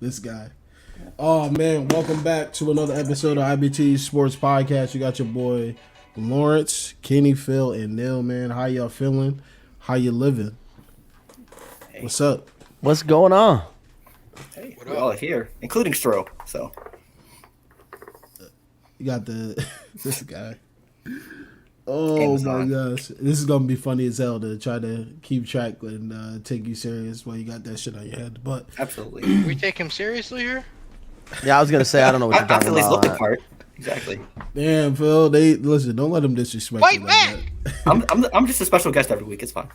This guy. Oh man, welcome back to another episode of IBTE Sports Podcast. You got your boy Lawrence, Kenny, Phil, and Neil. Man, how y'all feeling? How you living? Hey. What's up? What's going on? Hey, we're all here, including Stro. So You got the this guy. Oh my gosh, this is gonna be funny as hell to try to keep track and take you serious while you got that shit on your head. But absolutely, we take him seriously here. Yeah, I was gonna say I don't know what you're I talking feel he's looked the about. part. Exactly. damn, Phil, they listen. Don't let them disrespect Fight you back! like that. I'm just a special guest every week. It's fine.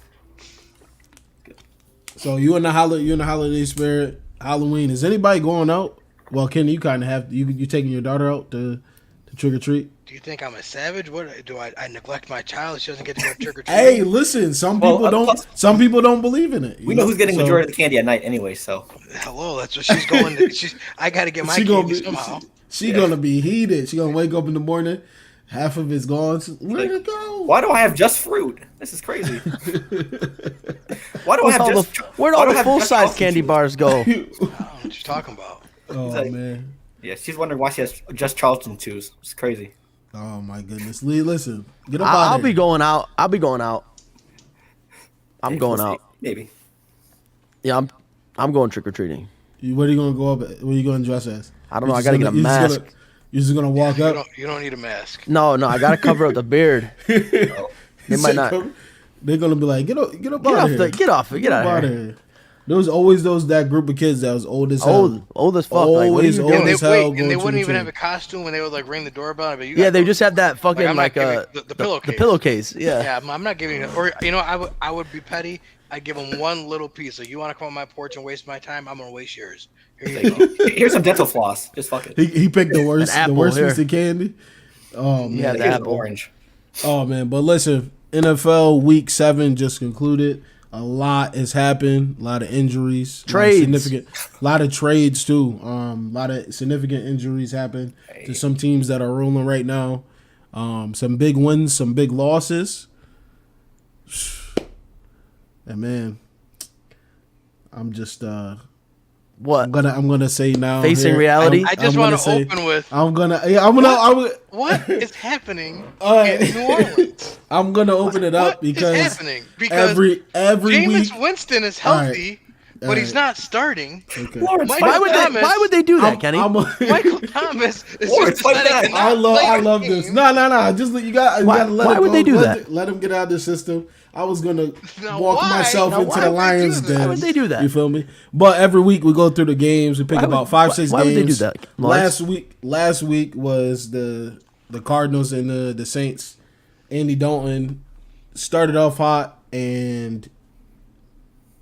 So you in the holiday spirit. Halloween. Is anybody going out? Well, Kenny, you kind of have you taking your daughter out to trick or treat. Do you think I'm a savage? What do I neglect my child? She doesn't get to go trick or treat. Hey, listen. Some people don't. Some people don't believe in it. We know who's getting the majority of the candy at night anyway. So Hello, that's what she's going to. I got to get my candy somehow. She gonna be heated. She gonna wake up in the morning. Half of it's gone. Where'd it go? why do I have just fruit? This is crazy. Why do I have just? Where'd all the full size candy bars go? I don't know what you're talking about. Oh man. Yeah, she's wondering why she has just Charleston chews. It's crazy. Oh my goodness. Lee, listen. Get up out I'll here. be going out. I'm Maybe going we'll out. see. Maybe. Yeah, I'm going trick or treating. What are you gonna go up? What are you gonna dress as? I don't know. I gotta get a mask. You're just gonna walk up. You don't need a mask. No, I gotta cover up the beard. They might not. They're gonna be like, get up Get out off here. the. Get off it. Get out of here. There was always that group of kids that was old as hell. Old as fuck. Like, what are Always you old doing? as hell. And they going wouldn't even trick-or-treating. have a costume when they would like ring the doorbell. But Yeah, they just have that fucking I'm like not giving the pillowcase. The pillowcase. Yeah. Yeah, I'm not giving it. Or I would be petty. I'd give them one little piece. Like, you want to come on my porch and waste my time? I'm gonna waste yours. Here you go. Here's some dental floss. Just fuck it. He picked the worst apple here. piece of candy. Oh man. Yeah, the Here's apple. orange. Oh man. But listen, NFL Week 7 just concluded. A lot has happened. A lot of injuries. Trades. A lot of trades too. A lot of significant injuries happened to some teams that are rolling right now. Some big wins, some big losses. And man, I'm just What? I'm gonna say now. Facing here, reality? I just I'm want gonna to say- open with What? what is happening Alright. in New Orleans. I'm gonna open it up What is because happening? Because every Jameis week. Winston is healthy, All but he's right. not starting. Okay. Lawrence, Michael Why would Thomas- they? Why would they do that, Kenny? Michael Thomas is Lawrence, just fight deciding back. to not I play love the this. game. No. Just you gotta let why it would go. they do that? Let him get out of the system. I was gonna Now walk why? myself Now into why the would they Lions do that? den. Why would they do that? You feel me? But every week we go through the games. We pick Why about would- 5-6 games. why would they do that, Lawrence? Last week was the Cardinals and the Saints. Andy Dalton started off hot and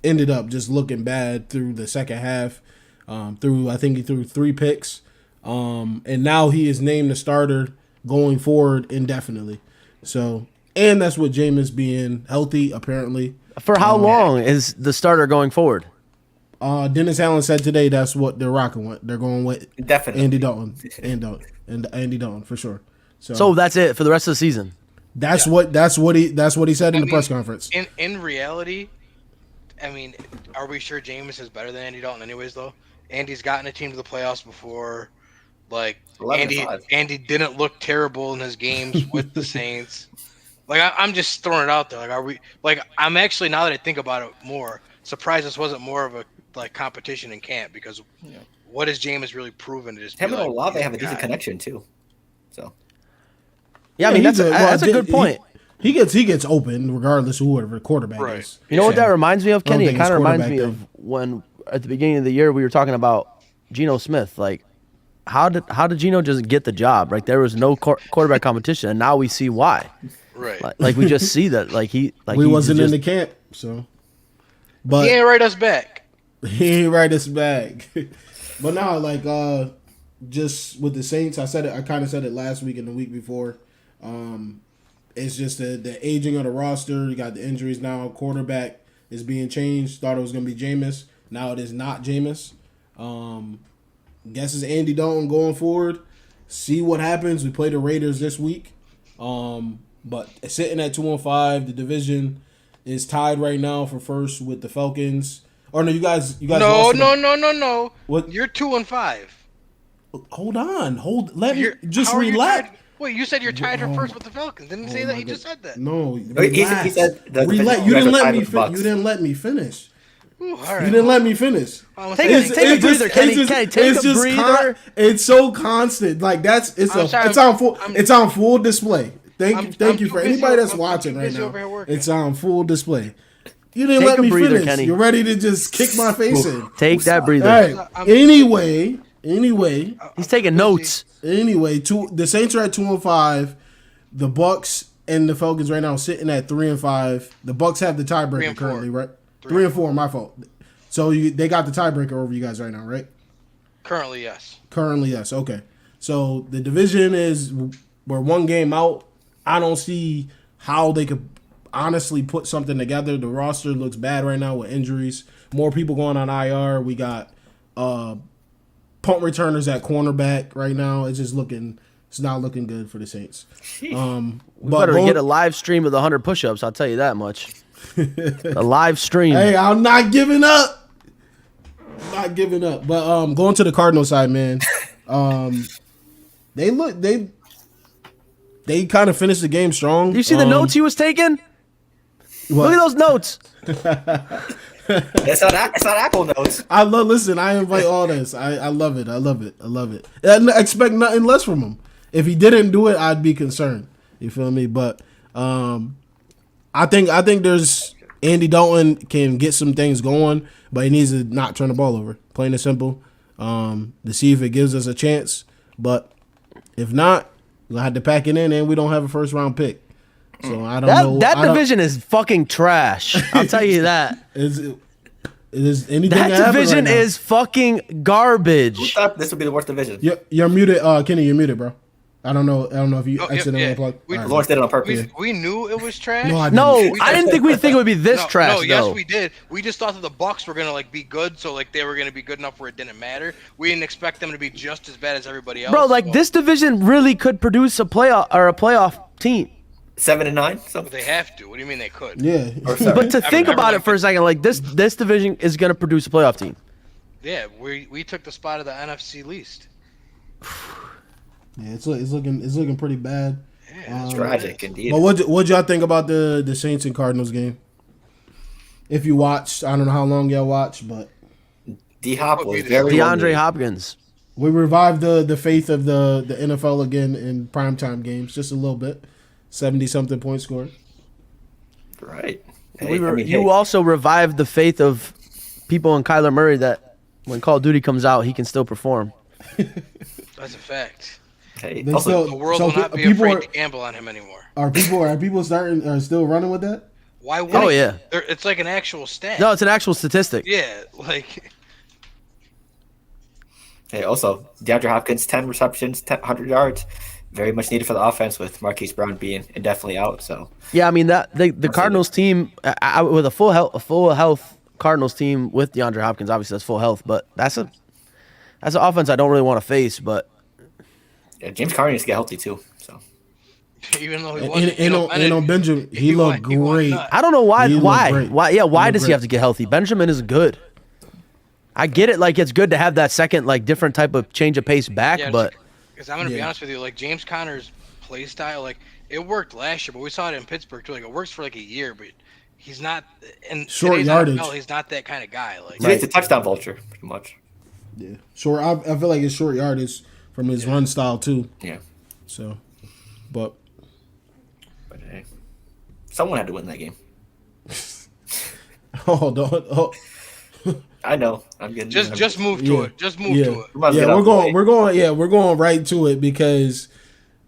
ended up just looking bad through the second half. I think he threw 3 picks. And now he is named the starter going forward indefinitely. So, and that's with Jameis being healthy, apparently. For how long is the starter going forward? Dennis Allen said today that's what they're rocking with. They're going with Definitely. Andy Dalton. And Andy Dalton for sure. So that's it for the rest of the season. That's what he said in the press conference. In reality, I mean, are we sure Jameis is better than Andy Dalton anyways, though? Andy's gotten a team to the playoffs before. Like, 11-5. Andy didn't look terrible in his games with the Saints. Like, I'm just throwing it out there. Like, are we? Like, I'm actually, now that I think about it more, surprised this wasn't more of a competition in camp, because what has Jameis really proven to just Him be and like, Olave he's have a the decent guy? connection too. So Yeah, I mean he's that's a good point. He gets open regardless of whoever the quarterback Right. is. You know what that reminds me of, I don't Kenny? It think it's kind of reminds me quarterback of when at the beginning of the year we were talking about Geno Smith. Like, how did Geno just get the job? Like, there was no quarterback competition, and now we see why. Right. Like we just see that. We wasn't in the camp, so. But He ain't right us back. he ain't right us back. But now, just with the Saints, I kind of said it last week and the week before. It's just the aging of the roster. You got the injuries now. Quarterback is being changed. Thought it was going to be Jameis. Now it is not Jameis. Guess it's Andy Dalton going forward. See what happens. We play the Raiders this week. But sitting at 2-5, the division is tied right now for first with the Falcons. Or no, you guys. No, lost no. What? You're 2-5. Hold on. Let me just How are you relax. tied? Wait, you said you're tied for first with the Falcons. Didn't you say that? my You just God. said that. No, He relax. said the Relax. You didn't let me. You didn't let me finish. Ooh, all right. You didn't let me finish. Take a breather, Kenny. Kenny, take a breather. It's so constant. Like it's on full display. Thank you for anybody that's watching right now. It's on full display. You didn't let me finish. Kenny. You're ready to just kick my face in. Take that breather. All right. Anyway, he's taking notes. Anyway, the Saints are at 2-5. The Bucks and the Falcons right now sitting at 3-5. The Bucks have the tiebreaker currently, right? 3-4, my fault. So they got the tiebreaker over you guys right now, right? Currently, yes. Okay. So the division we're one game out. I don't see how they could honestly put something together. The roster looks bad right now with injuries. More people going on IR. We got punt returners at cornerback right now. It's not looking good for the Saints. We better get a live stream of the 100 push-ups. I'll tell you that much. A live stream. Hey, I'm not giving up. But going to the Cardinals side, man. They kind of finished the game strong. You see the notes he was taking? What? Look at those notes. It's not Apple notes. Listen, I invite all this. I love it. I expect nothing less from him. If he didn't do it, I'd be concerned. You feel me? But I think there's Andy Dalton can get some things going, but he needs to not turn the ball over. Plain and simple. To see if it gives us a chance. But if not, we'll have to pack it in, and we don't have a first round pick. So I don't know. That division is fucking trash. I'll tell you that. Is anything that division right is fucking garbage. Who thought this would be the worst division? You're muted, Kenny. You're muted, bro. I don't know if you accidentally unplugged. Lawrence did it on purpose. We knew it was trash. No, I didn't think it would be this trash. No, yes, we did. We just thought that the Bucks were gonna be good, so they were gonna be good enough where it didn't matter. We didn't expect them to be just as bad as everybody else. Bro, this division really could produce a playoff team. 7-9. So they have to. What do you mean they could? Yeah, but to think about it for a second, this division is gonna produce a playoff team. Yeah, we took the spot of the NFC least. Yeah, it's looking pretty bad. Yeah, it's tragic indeed. But what'd y'all think about the Saints and Cardinals game? If you watched, I don't know how long y'all watched, but D-Hop was very DeAndre Hopkins. We revived the faith of the NFL again in primetime games, just a little bit. 70-something point score. Right. You also revived the faith of people in Kyler Murray that when Call of Duty comes out, he can still perform. That's a fact. Hey, the world will not be afraid to gamble on him anymore. Are people still running with that? Why would yeah. It's like an actual stat. No, it's an actual statistic. Yeah, Hey, also, DeAndre Hopkins, 10 receptions, 100 yards. Very much needed for the offense with Marquise Brown being indefinitely out. So yeah, I mean the Cardinals team with a full health Cardinals team with DeAndre Hopkins, obviously that's full health, but that's an offense I don't really want to face. But yeah, James Conner needs to get healthy too. So even though he wasn't, and on Benjamin, he looked great. I don't know why does he have to get healthy? Benjamin is good. I get it, it's good to have that second different type of change of pace back, but. Because I'm going to be honest with you, James Conner's play style, it worked last year, but we saw it in Pittsburgh too. It works for a year, but he's not. And short yardage. NFL, he's not that kind of guy. He's a touchdown vulture, pretty much. Yeah, short. I feel like it's short yardage from his run style too. Yeah. So, but hey, someone had to win that game. I know. I'm getting just move to it. Just move to it. We're going right to it because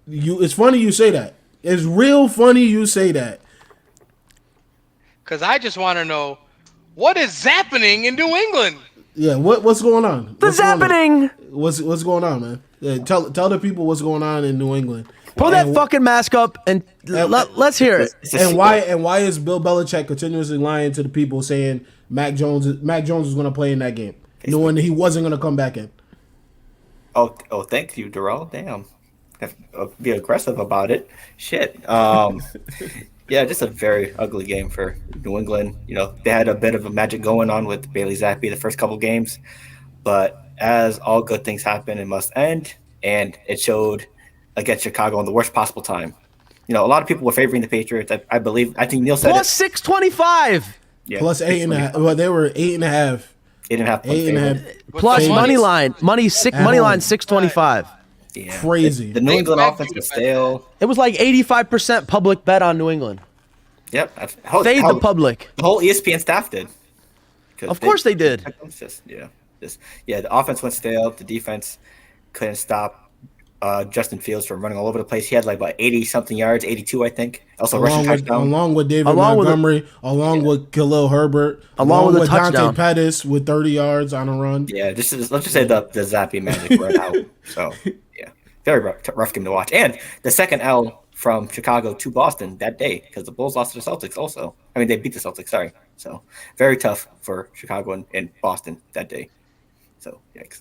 it's funny you say that. It's real funny you say that. Cuz I just want to know what is Zappening in New England? Yeah, what's going on? The Zappening. What's going on, man? Yeah, tell the people what's going on in New England. Pull that fucking mask up and let's hear it. And why is Bill Belichick continuously lying to the people saying Mac Jones is going to play in that game, knowing that he wasn't going to come back in? Oh, thank you, Darrell. Damn, be aggressive about it. Shit. Yeah, just a very ugly game for New England. You know, they had a bit of a magic going on with Bailey Zappi the first couple games, but as all good things happen, it must end, and it showed against Chicago in the worst possible time. You know, a lot of people were favoring the Patriots. I believe. I think Neil said Plus it. 625. Yeah, Plus 8.5. Well, they were 8.5. 8.5. 8.5. Plus the money odds? line. Money home. line 625. Yeah. Crazy. The New They England begged offense you was to bet stale. It was like 85% public bet on New England. Yep. Fade the public. The whole ESPN staff did. 'Cause Of course they did. The offense went stale. The defense couldn't stop Justin Fields from running all over the place. He had like about 80-something yards, 82, I think. Also rushing touchdown. Along with David Along with Montgomery, along with Khalil Herbert, Along with a Dante touchdown. Pettis with 30 yards on a run. Yeah, let's just say the Zappy magic went out. So yeah, very rough game to watch. And the second L from Chicago to Boston that day because the Bulls lost to the Celtics. Also, I mean they beat the Celtics. Sorry. So very tough for Chicago and Boston that day. So yikes.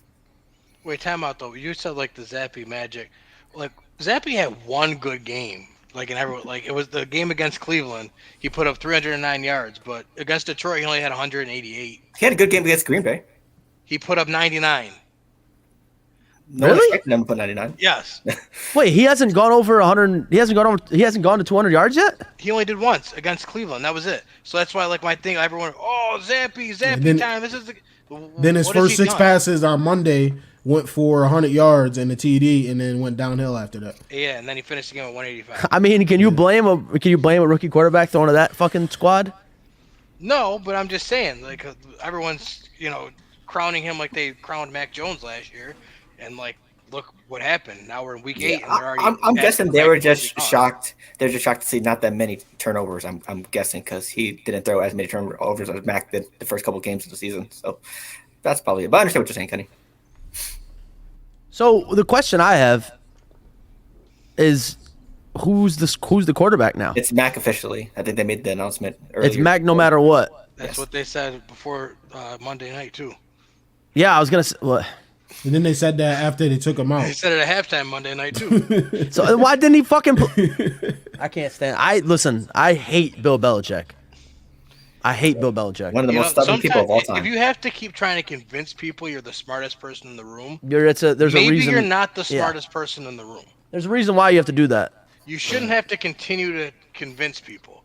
Wait, time out though. You said like the Zappy magic. Like Zappy had one good game. Like in everyone, like it was the game against Cleveland. He put up 309 yards, but against Detroit he only had 188. He had a good game against Green Bay. He put up 99. No one Really? expected him to put 99. Yes. Wait, he hasn't gone over 100. He hasn't gone to 200 yards yet? He only did once against Cleveland. That was it. So that's why like my thing. Everyone, oh Zappy then- time. This is the. Then his what has first he 6 done? passes on Monday went for 100 yards and a TD, and then went downhill after that. Yeah, and then he finished the game at 185. I mean, can you blame a rookie quarterback throwing to that fucking squad? No, but I'm just saying, like everyone's crowning him like they crowned Mac Jones last year, and like look what happened. Now we're in week 8, and they're already. I'm guessing they were just gone. shocked. They're just shocked to see not that many turnovers. I'm guessing because he didn't throw as many turnovers as Mac did the first couple games of the season. So that's probably it. But I understand what you're saying, Kenny. So the question I have is, who's the quarterback now? It's Mac officially. I think they made the announcement earlier. It's Mac no matter what. That's Yes. what they said before Monday night too. Yeah, I was gonna say. What? And then they said that after they took him They out. said it at halftime Monday night too. So why didn't he fucking? I can't stand. I hate Bill Belichick. I hate Bill Belichick. One of the most stubborn people of all sometimes, time. if you have to keep trying to convince people you're the smartest person in the room, There's a maybe reason. you're not the yeah. smartest person in the room. There's a reason why you have to do that. You shouldn't have to continue to convince people.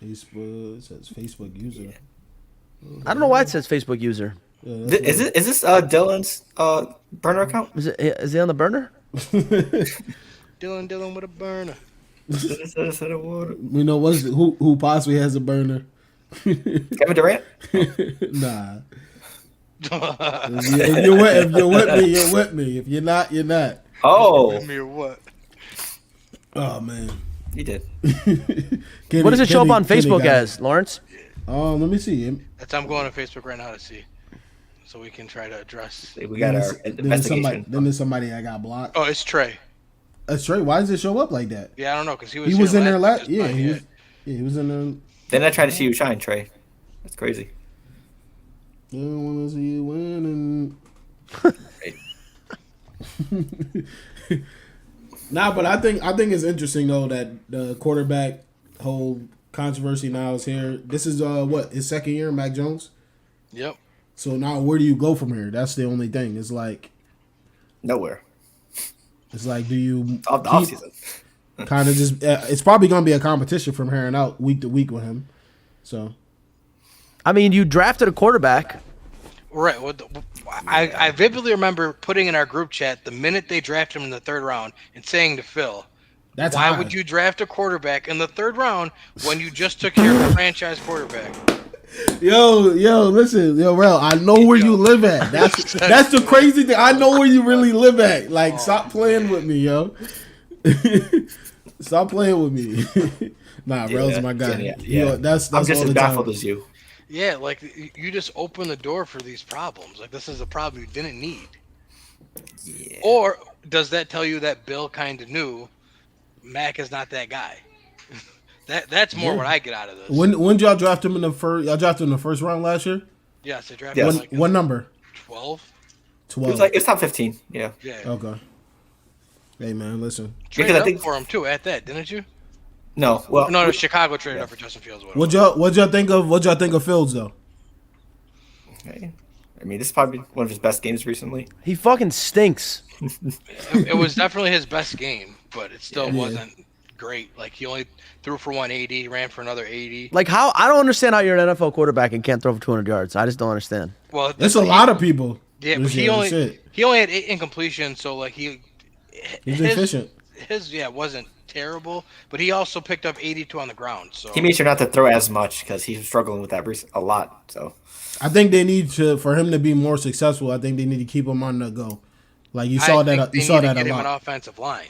Facebook, it says Facebook user. I don't know why it says Facebook user. Yeah, Is this Dylan's burner account? Is he on the burner? Dylan with a burner. we know who possibly has a burner. Kevin Durant? Nah. If you're with me, you're with me. If you're not, you're not. Oh, Me or what? Oh man. he did. What does it show up on Kenny Facebook got it. as, Lawrence? Let me see. I'm going to Facebook right now to see, so we can try to address. We got our investigation. Then there's somebody that got blocked. Oh, it's Trey. Straight. Why does it show up like that? Yeah, I don't know because He was here in there last. just Yeah, not he yet. was. Yeah, he was in there. Then I tried to see you shine, Trey. That's crazy. I don't want to see you winning. Nah, but I think it's interesting though that the quarterback whole controversy now is here. This is his second year, Mac Jones. Yep. So now where do you go from here? That's the only thing. It's like Nowhere. do you Off the offseason. kind of just? It's probably going to be a competition from here on out, week to week with him. So I mean, you drafted a quarterback. Right. Well, I vividly remember putting in our group chat the minute they drafted him in the 3rd round and saying to Phil, that's why high. would you draft a quarterback in the 3rd round when you just took your franchise quarterback? Yo, listen, Rel, I know where you live at. That's the crazy thing. I know where you really live at. Like, stop playing with me, yo. Stop playing with me. Nah, Rel's my guy. Yeah. Yo, that's I'm just all as the baffled time. as you. Yeah, like you just open the door for these problems. Like this is a problem you didn't need. Yeah. Or does that tell you that Bill kind of knew Mac is not that guy? That's more what I get out of this. When did y'all draft him in the first? Y'all drafted him in the first round last year. Yes, they drafted Yes. him like What number? 12. 12. It's top 15. Yeah. Yeah. Okay. Hey man, listen. Traded I up think- for him too at that, didn't you? No, well, No, Chicago traded up for Justin Fields. What'd y'all think of Fields though? okay. I mean, this is probably one of his best games recently. He fucking stinks. It was definitely his best game, but it still wasn't great. Like, he only threw for 180, ran for another 80. Like, how? I don't understand how you're an NFL quarterback and can't throw for 200 yards. I just don't understand. Well, There's a lot of people. Yeah, but he only had 8 incompletions, so like he's efficient. His wasn't terrible, but he also picked up 82 on the ground. So He made sure not to throw as much because he's struggling with that a lot. So I think they need to, for him to be more successful. I think they need to keep him on the go. Like you saw that. You saw that a lot. Him an lot. offensive line.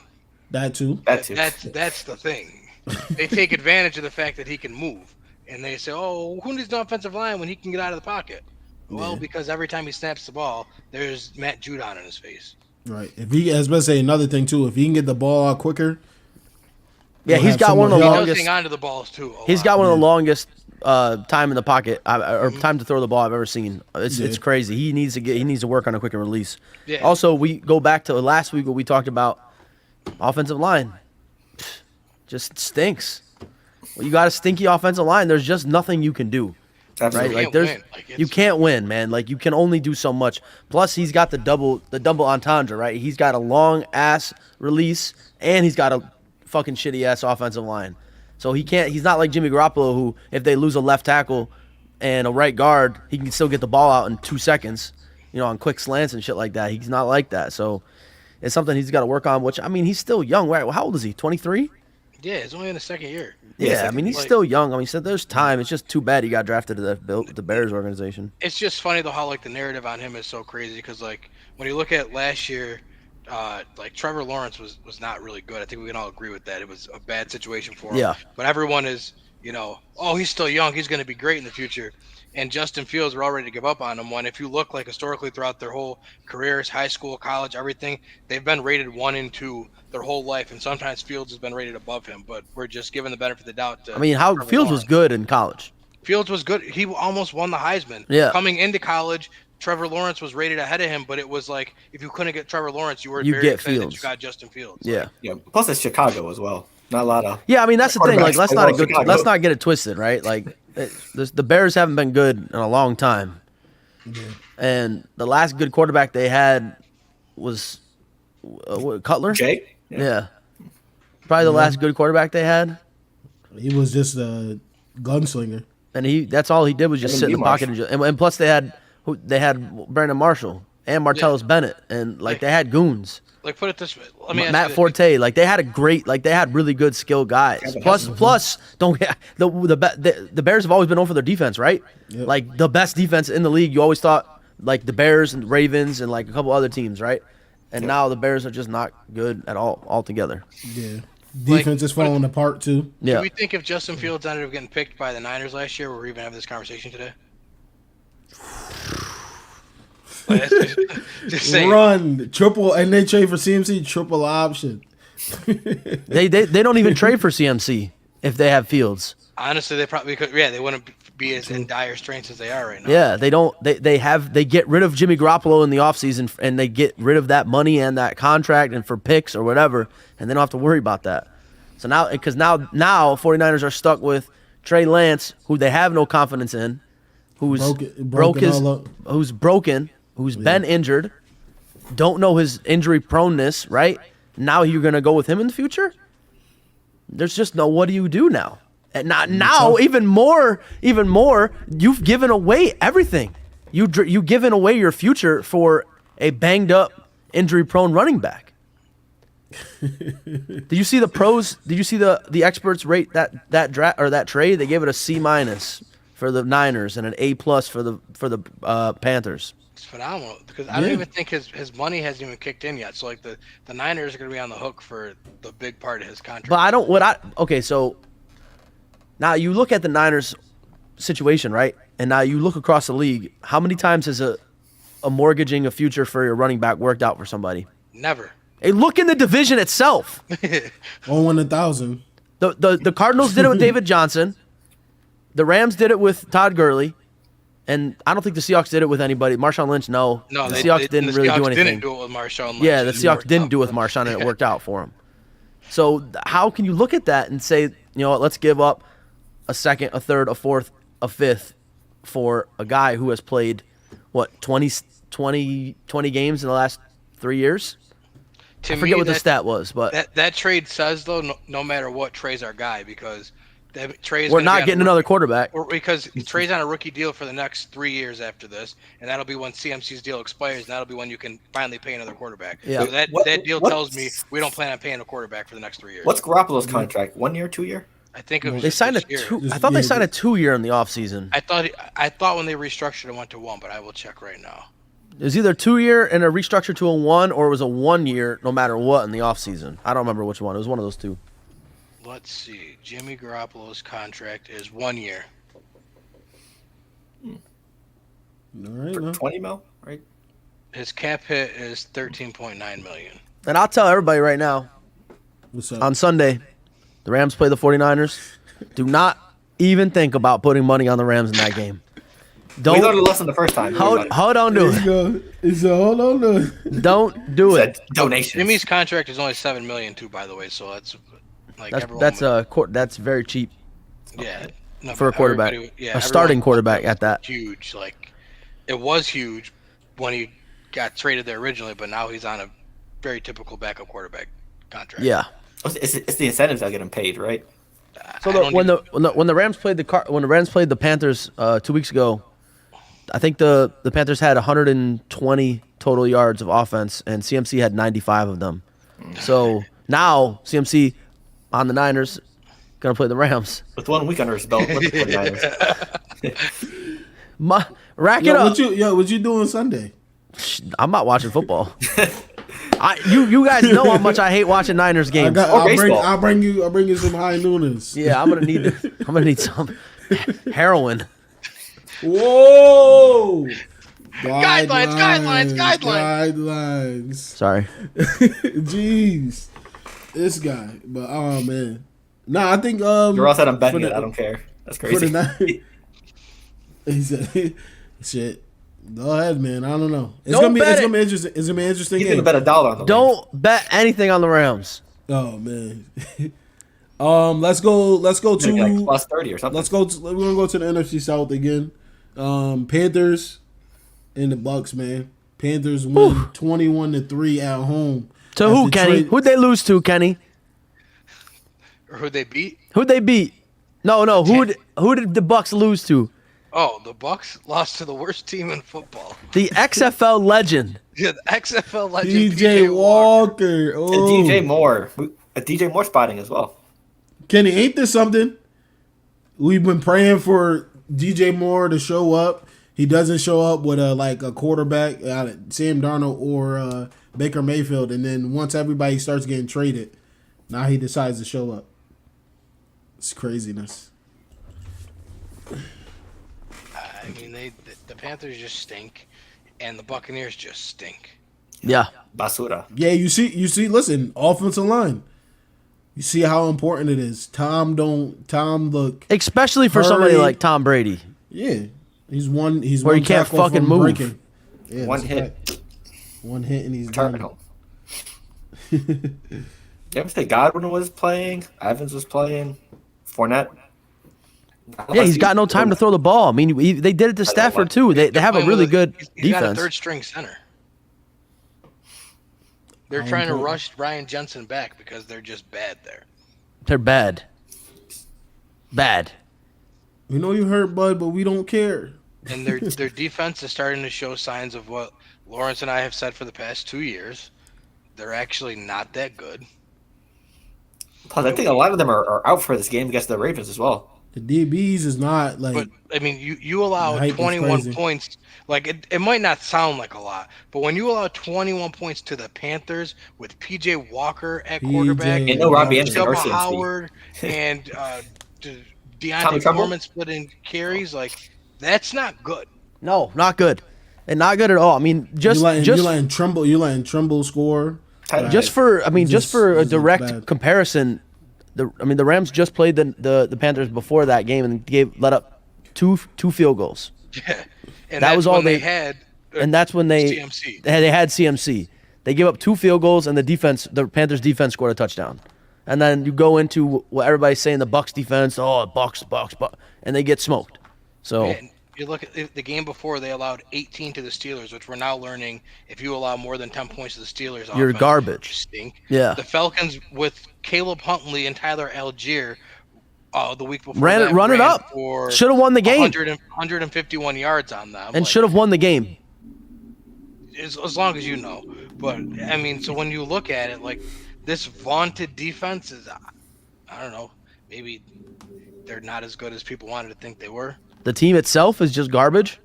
That too. That's the thing. They take advantage of the fact that he can move, and they say, "Oh, who needs an offensive line when he can get out of the pocket?" Well, because every time he snaps the ball, there's Matt Judon in his face. Right. If he, as I say, another thing too, if he can get the ball out quicker. Yeah, he's got one of the longest. He does hang on to the balls too. He's got one of the longest time in the pocket or time to throw the ball I've ever seen. It's crazy. He needs to work on a quicker release. Yeah. Also, we go back to last week where we talked about offensive line. Just stinks. Well, you got a stinky offensive line. There's just nothing you can do. absolutely. Right? Like you can't win, man. Like you can only do so much. Plus, he's got the double entendre, right? He's got a long ass release and he's got a fucking shitty ass offensive line. So he's not like Jimmy Garoppolo, who if they lose a left tackle and a right guard, he can still get the ball out in 2 seconds, on quick slants and shit like that. He's not like that. So it's something he's got to work on, which, I mean, he's still young, right? Well, how old is he? 23? Yeah, he's only in the second year. Yeah, I mean, he's still young. I mean, so there's time. It's just too bad he got drafted to the Bears organization. It's just funny, though, how, like, the narrative on him is so crazy because, like, when you look at last year, like, Trevor Lawrence was not really good. I think we can all agree with that. It was a bad situation for him. Yeah. But everyone is, oh, he's still young. He's going to be great in the future. And Justin Fields, we're all ready to give up on him. When if you look, like, historically throughout their whole careers, high school, college, everything, they've been rated 1 and 2 their whole life. And sometimes Fields has been rated above him. But we're just giving the benefit of the doubt to how Trevor Fields Lawrence. was good in college. Fields was good. He almost won the Heisman. Yeah. Coming into college, Trevor Lawrence was rated ahead of him, but it was like if you couldn't get Trevor Lawrence, you were very get excited Fields. that you got Justin Fields. Yeah. Yeah. Plus, it's Chicago as well. Not a lot of. Yeah, I mean that's the thing. Like, let's quarterbacks not get it twisted, right? Like, the Bears haven't been good in a long time, and the last good quarterback they had was Cutler. Jake? Yeah. Probably the last good quarterback they had, He was just a gunslinger. and that's all he did was just sit in the pocket and plus they had Brandon Marshall and Martellus Bennett, and like they had goons. Like, put it this way. Let me ask Matt you this. Forte, like they had really good skilled guys. Plus, don't the Bears have always been known for their defense, right? Yep. Like the best defense in the league. You always thought like the Bears and Ravens and like a couple other teams, right? And now the Bears are just not good at all altogether. Yeah. Defense is falling apart too. Yeah. Do we think if Justin Fields ended up getting picked by the Niners last year, we're even having this conversation today? Like, just saying. Run triple, and they trade for CMC triple option. They don't even trade for CMC if they have Fields. Honestly, they probably could. Yeah, they wouldn't be as in dire straits as they are right now. Yeah, they don't. They get rid of Jimmy Garoppolo in the offseason, and they get rid of that money and that contract and for picks or whatever, and they don't have to worry about that. So now, because now 49ers are stuck with Trey Lance, who they have no confidence in, who's broken, who's been injured, don't know his injury proneness, right? Now you're gonna go with him in the future? There's just no. What do you do now? And now, even more, you've given away everything. You've given away your future for a banged up, injury-prone running back. Did you see the pros? Did you see the experts rate that draft or that trade? They gave it a C- for the Niners and an A+ for the Panthers. It's phenomenal because I don't even think his money hasn't even kicked in yet. So like the Niners are going to be on the hook for the big part of his contract. But so now you look at the Niners situation, right? And now you look across the league. How many times has a mortgaging a future for your running back worked out for somebody? Never. Hey, look in the division itself. 1,000. The Cardinals did it with David Johnson. The Rams did it with Todd Gurley. And I don't think the Seahawks did it with anybody. Marshawn Lynch, no. The Seahawks didn't really do anything. Didn't do it with Marshawn Lynch. Yeah, the Seahawks didn't do it with Marshawn, and it worked out for him. So how can you look at that and say, you know what, let's give up a second, a third, a fourth, a fifth for a guy who has played, what, 20 games in the last 3 years? I forget what the stat was, but that trade says, though, no matter what, Trey's our guy, because Trey's we're not getting another quarterback. Because Trey's on a rookie deal for the next 3 years after this, and that'll be when CMC's deal expires, and that'll be when you can finally pay another quarterback. Yeah. So that deal tells me we don't plan on paying a quarterback for the next 3 years. What's Garoppolo's contract? 1 year, 2 year? I think it was They signed a this year. 2. I thought they signed a 2-year in the offseason. I thought when they restructured it went to 1, but I will check right now. It was either 2-year and a restructure to a 1, or it was a 1-year no matter what in the offseason. I don't remember which one. It was one of those two. Let's see. Jimmy Garoppolo's contract is 1 year. All right, For no. 20 mil, right? His cap hit is $13.9 million. And I'll tell everybody right now, What's up? on Sunday, the Rams play the 49ers. Do not even think about putting money on the Rams in that game. We learned a Don't lesson the first time. hold on to Let's it. go. Hold on to it. Don't do it. Donations. Jimmy's contract is only $7 million too, by the way. So that's like That's very cheap yeah no, for a quarterback. A starting quarterback at that. Huge, like it was huge when he got traded there originally, but now he's on a very typical backup quarterback contract. Yeah. It's the incentives that get him paid, right? So when the Rams played the Panthers 2 weeks ago, I think the Panthers had 120 total yards of offense, and CMC had 95 of them. So now CMC on the Niners gonna play the Rams. With 1 week under his belt, with the 49ers. Rack it up. What you doing Sunday? I'm not watching football. You guys know how much I hate watching Niners games. baseball. I'll bring you some high nooners. Yeah, I'm gonna need some heroin. Whoa! Guidelines. Sorry. Jeez, this guy. But oh man, I think You're all said I'm betting it. I don't care. That's for crazy. the night. He said, "Shit, go ahead, man. I don't know. It's gonna be interesting. It's gonna be interesting. He's gonna bet $1 on the Don't bet anything on the Rams. Oh man. Let's go to like plus 30 or something. we're gonna go to the NFC South again. Panthers and the Bucks, man. Panthers win 21-3 at home. To who, Kenny? Who'd they lose to, Kenny? Or who'd they beat? Who'd they beat? No. Who did the Bucks lose to? Oh, the Bucks lost to the worst team in football. The XFL legend. Yeah, the XFL legend DJ Walker. And Oh. DJ Moore. A DJ Moore spotting as well. Kenny, ain't this something? We've been praying for DJ Moore to show up. He doesn't show up with a quarterback, Sam Darnold or Baker Mayfield, and then once everybody starts getting traded, now he decides to show up. It's craziness. I mean, the Panthers just stink, and the Buccaneers just stink. Yeah. Basura. Yeah, you see. Listen, offensive line. You see how important it is. Tom look. Especially for somebody like Tom Brady. Yeah, he's one. He's Where one he can't tackle fucking from move. breaking. Yeah, One that's a hit. fact. One hit and he's Terminal. done. You ever say Godwin was playing? Evans was playing? Fournette? Yeah, he's got no time to throw the ball. I mean, they did it to Stafford too. They have a really good He's got a defense. third string center. They're trying to rush Ryan Jensen back because they're just bad there. They're bad. Bad. We know you hurt, bud, but we don't care. And their defense is starting to show signs of what Lawrence and I have said for the past 2 years. They're actually not that good. Plus, I think a lot of them are out for this game against the Ravens as well. The DBs is not like. But I mean, you allow The hype is 21 crazy. points. Like it might not sound like a lot, but when you allow 21 points to the Panthers with PJ Walker at quarterback, PJ And no Robbie Anderson Trevor or CMC. Howard, and Tommy Deontay Tremble? Foreman splitting carries, like that's not good. No, not good. And not good at all. I mean, you letting Tremble score. just for a Just direct bad. comparison, the Rams just played the Panthers before that game and let up two field goals. Yeah, and That that's was all when they had. And that's when they CMC. had CMC. They gave up 2 field goals and the Panthers defense scored a touchdown. and then you go into what everybody's saying, the Bucks defense. Oh, Bucks, and they get smoked. So And you look at the game before, they allowed 18 to the Steelers, which we're now learning if you allow more than 10 points to the Steelers, You're offense, garbage. you stink. Yeah. The Falcons with Caleb Huntley and Tyler Algier the week before run it up. Should have won the game. 151 yards on them. And should have won the game. As long as you know. But, I mean, so when you look at it, like, this vaunted defense is, I don't know, maybe they're not as good as people wanted to think they were. The team itself is just garbage.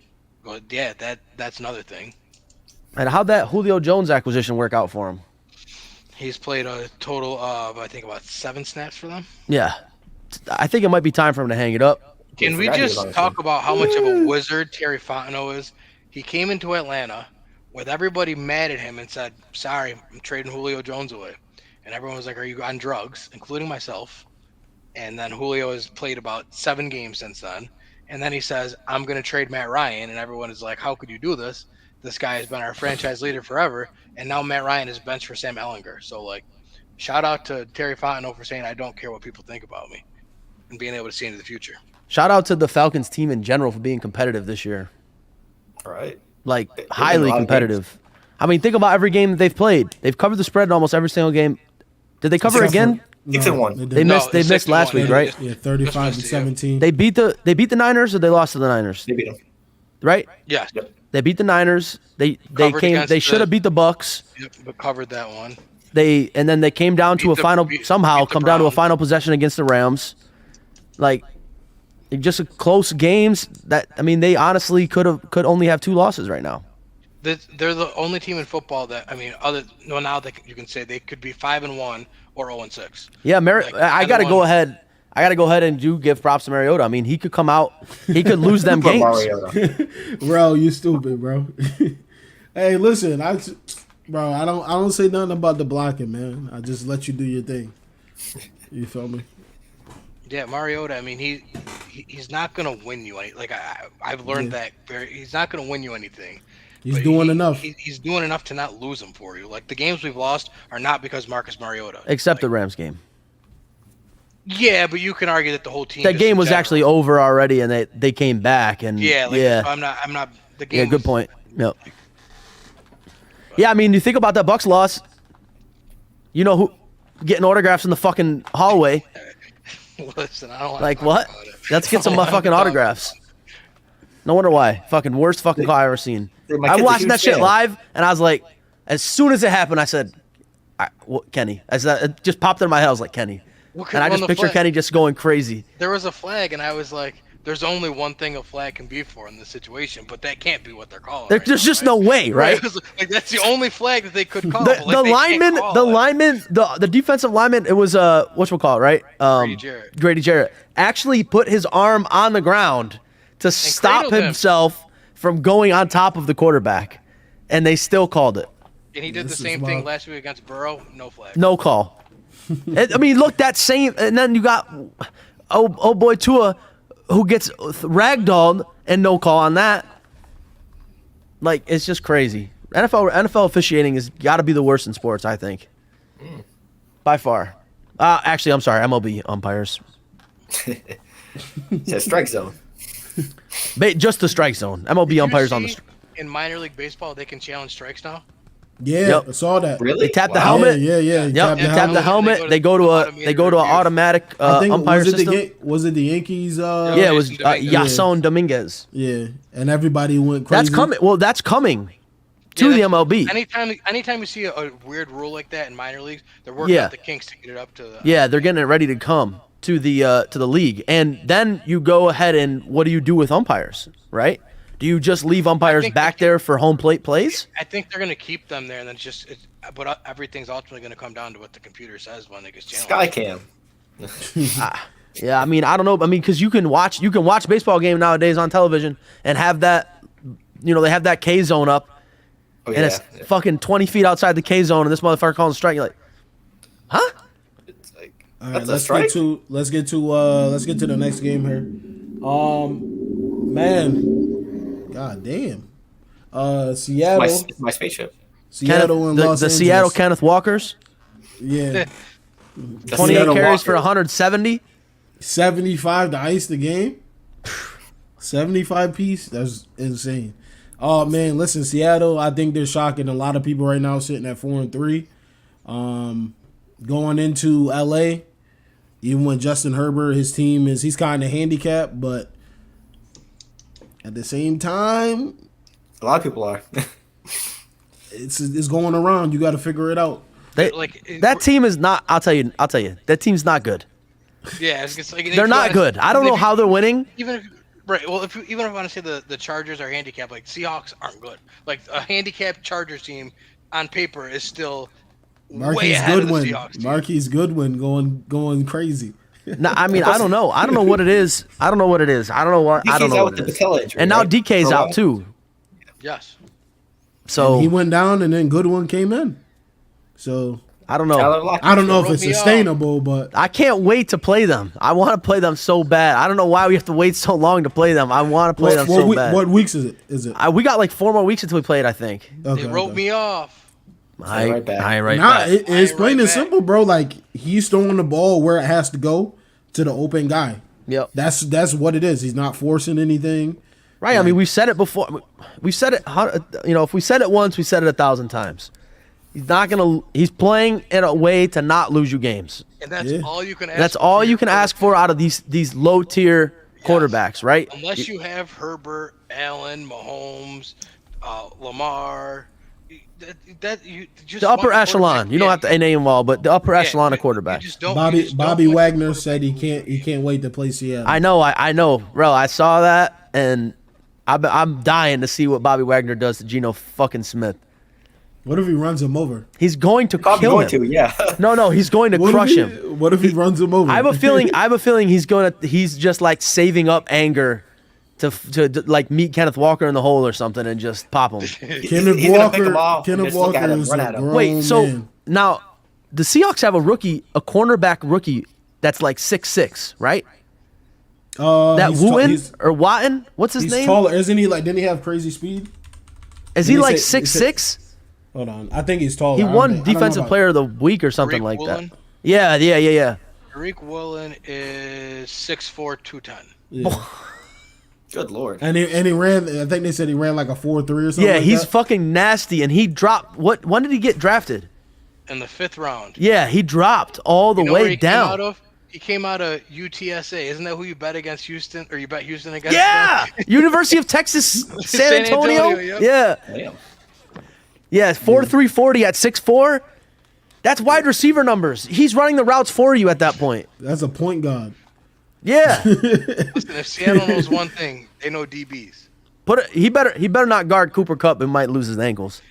But, yeah, that's another thing. And how'd that Julio Jones acquisition work out for him? He's played a total of, I think, about 7 snaps for them. Yeah. I think it might be time for him to hang it up. Can we just talk about how much of a wizard Terry Fontenot is? He came into Atlanta with everybody mad at him and said, sorry, I'm trading Julio Jones away. And everyone was like, are you on drugs? Including myself. And then Julio has played about 7 games since then. And then he says, I'm going to trade Matt Ryan. And everyone is like, how could you do this? This guy has been our franchise leader forever. And now Matt Ryan is benched for Sam Ehlinger. So, like, shout out to Terry Fontenot for saying, I don't care what people think about me, and being able to see into the future. Shout out to the Falcons team in general for being competitive this year. All right. Like, highly competitive. I mean, think about every game that they've played. They've covered the spread in almost every single game. Did they cover again? 6-1. They missed last week, right? Yeah, 35-17. They beat the Niners, or they lost to the Niners? They beat them. Right? Yes. Yep. They beat the Niners. They should have beat the Bucks. Yep, but covered that one. And then they came down to a final final possession against the Rams. Like, just close games that, I mean, they honestly could only have 2 losses right now. They're the only team in football that, I mean, now you can say they could be 5-1 or 0-6. Yeah, Like, I gotta go ahead. And give props to Mariota. I mean, he could come out, he could lose them games. Bro, you stupid, bro. Hey, listen, I don't say nothing about the blocking, man. I just let you do your thing. You feel me? Yeah, Mariota. I mean, he's not gonna win you any. Like I've learned that he's not gonna win you anything. He's doing enough. He's doing enough to not lose them for you. Like, the games we've lost are not because Marcus Mariota. Except the Rams game. Yeah, but you can argue that the whole team. That game was actually over already, and they came back. And yeah. I'm not. The game. Yeah, good point. Yep. Yeah, I mean, you think about that Bucks loss. You know who getting autographs in the fucking hallway? Listen, I don't want like what? Let's get some fucking autographs. No wonder why. Fucking worst fucking call I ever seen. I watched that shit live, and I was like, as soon as it happened, I said, Kenny. It just popped in my head. I was like, Kenny. And I just picture Kenny just going crazy. There was a flag, and I was like, there's only one thing a flag can be for in this situation, but that can't be what they're calling. There's just no way, right? Like, that's the only flag that they could call. The defensive lineman, it was whatchamacallit, right? Grady Jarrett actually put his arm on the ground to stop himself from going on top of the quarterback, and they still called it. And he did the same thing last week against Burrow. No flag. No call. I mean, look, that same, and then you got oh boy Tua, who gets ragdolled and no call on that. Like, it's just crazy. NFL officiating has got to be the worst in sports, I think, by far. Actually, I'm sorry, MLB umpires. It's a strike zone. Just the strike zone. MLB umpires on the. In minor league baseball, they can challenge strikes now. Yeah, yep. I saw that. Really? They tap the helmet. Yeah. Yep. They tap the helmet. They go to an automatic umpire system. Was it the Yankees? Yeah, it was Yason Dominguez. Yeah, and everybody went crazy. That's coming. Well, that's coming to the MLB. Anytime you see a weird rule like that in minor leagues, they're working out the kinks to get it up to. Yeah, they're getting it ready to come to the league, and then you go ahead and what do you do with umpires, right? Do you just leave umpires back there for home plate plays? I think they're going to keep them there, and then but everything's ultimately going to come down to what the computer says when it gets challenged. Skycam. Yeah, I mean, I don't know. I mean, because you can watch baseball game nowadays on television and have that, they have that K zone up, and it's fucking 20 feet outside the K zone, and this motherfucker calling a strike. You're like, huh? It's like, all right, let's get to the next game here. Man. God damn. Seattle. It's my spaceship. Seattle and Los Angeles. The Seattle Kenneth Walkers. Yeah. 28 Seattle carries for Walker. 170. 75 to ice the game. 75 piece. That's insane. Oh man, listen, Seattle. I think they're shocking a lot of people right now, sitting at 4-3. Going into LA, even when Justin Herbert, his team he's kind of handicapped, but at the same time, A lot of people are. it's going around. You got to figure it out. That team is not. I'll tell you. That team's not good. Yeah, it's like, They're not good. I don't know how they're winning. Even if right, well, even if I want to say the Chargers are handicapped, like Seahawks aren't good. Like a handicapped Chargers team on paper is still way Marquise ahead of the Goodwin. Seahawks team. Marquise Goodwin going crazy. No, I mean I don't know. I don't know what it is. I don't know what it is. I don't know what. I don't DK's know out what with it the is. patella injury, And now right? DK's For a out while. too. Yes. So He went down, and then Goodwin came in. So I don't know. Tyler Lockett. I don't know if wrote it's me off. sustainable, but I can't wait to play them. I want to play them so bad. I don't know why we have to wait so long to play them. I want to play them so bad. what weeks is it? Is it? We got like 4 more weeks until we play it, I think. Okay, They wrote okay. me off. I right back. right Nah, back. it's I ain't plain right and back. simple, bro. Like he's throwing the ball where it has to go to the open guy. Yep. That's what it is. He's not forcing anything. Right. I mean, we've said it before. We've said it. If we said it once, we said it 1,000 times. He's not gonna. He's playing in a way to not lose you games. And that's Yeah. all you can ask. That's for all your you can ask for out of these low tier quarterbacks, right? Unless you have Herbert, Allen, Mahomes, Lamar, that you just The upper want the echelon. quarterback. You don't have to name them all, but the upper echelon of you quarterbacks. just don't- you Bobby just don't Bobby want Wagner your said he quarterback can't wait to play Seattle. I know, bro. I saw that, and I'm dying to see what Bobby Wagner does to Geno fucking Smith. What if he runs him over? He's going to Probably kill going him. to, yeah. No, he's going to What crush if him. What if he runs him over? I have a feeling he's just like saving up anger to like meet Kenneth Walker in the hole or something and just pop him. Kenneth He's gonna pick him off and Kenneth just look at Walker him, is run a at him. grown Wait, so man. now the Seahawks have a cornerback rookie that's like 6'6", right? That he's tall- Wooten he's- or Watton? What's his He's name? taller, isn't he? Like, didn't he have crazy speed? Is he They like say- they say- 6'6"? Hold on, I think he's taller. He I don't won know- I don't know Defensive about- Player of the Week or something Tariq like Woolen? that. Yeah. Tariq Woolen is 6'4", 210. Yeah. Good Lord. And he ran. I think they said he ran like a 4.3 or something. Yeah, like he's that. fucking nasty, and he dropped. When did he get drafted? In the 5th round. Yeah, he dropped all the You know where way he came out down. of? He came out of UTSA. Isn't that who you bet against Houston? Or you bet Houston against? Yeah, them? University of Texas, San San Antonio. Antonio, Yeah, Damn. yeah, 4.340 at 6'4". That's wide receiver numbers. He's running the routes for you at that point. That's a point guard. Yeah, Listen, if Seattle knows one thing, they know DBs. he better not guard Cooper Kupp and might lose his ankles.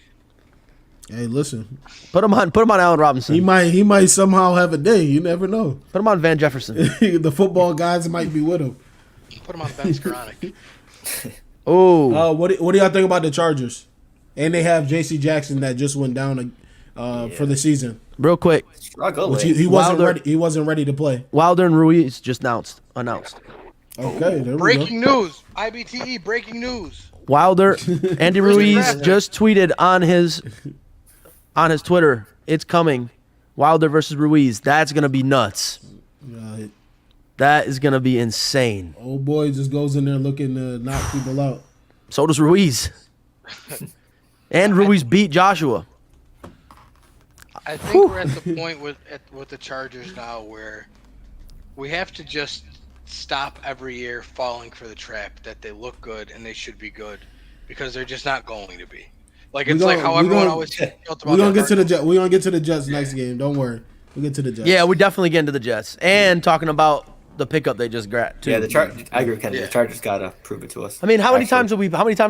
Hey, listen, Put him on Allen Robinson. he might somehow have a day. You never know. Put him on Van Jefferson. The football guys might be with him. Put him on Ben Skoranek. Oh, What do y'all think about the Chargers? And they have J.C. Jackson that just went down for the season, real quick, Struggling. which he wasn't Wilder- ready. He wasn't ready to play. Wilder and Ruiz just announced. Okay, there we Breaking go. news. IBTE breaking news. Wilder, Andy Where's the Ruiz draft? just tweeted on his Twitter, "It's coming, Wilder versus Ruiz. That's gonna be nuts. That is gonna be insane." Old boy just goes in there looking to knock people out. So does Ruiz, and Ruiz beat Joshua. I think we're at the point with the Chargers now where we have to just stop every year falling for the trap that they look good and they should be good, because they're just not going to be. Like it's like how everyone always felt about We're gonna the get to the Cardinals. Jets. We're gonna get to the Jets next game. Don't worry. We'll get to the Jets. Yeah, we definitely get into the Jets and talking about the pickup they just grabbed too. Yeah, I agree with Kenny. Yeah. The Chargers gotta prove it to us. I mean, how many Actually. times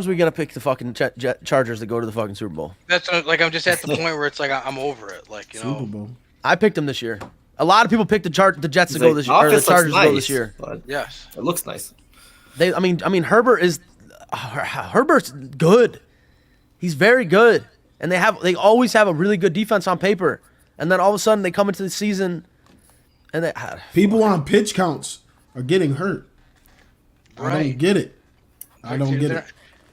are we gonna pick the fucking Chargers to go to the fucking Super Bowl? That's like I'm just at the point where it's like I'm over it. Like you Super know, Bowl. I picked them this year. A lot of people picked the Jets to He's go like, this year, or the offense looks Chargers to go nice, this year. but yes. it looks nice. I mean, Herbert's good. He's very good, and they always have a really good defense on paper. And then all of a sudden they come into the season, and they People on pitch counts are getting hurt. I Right. don't get it. I don't get they're, it.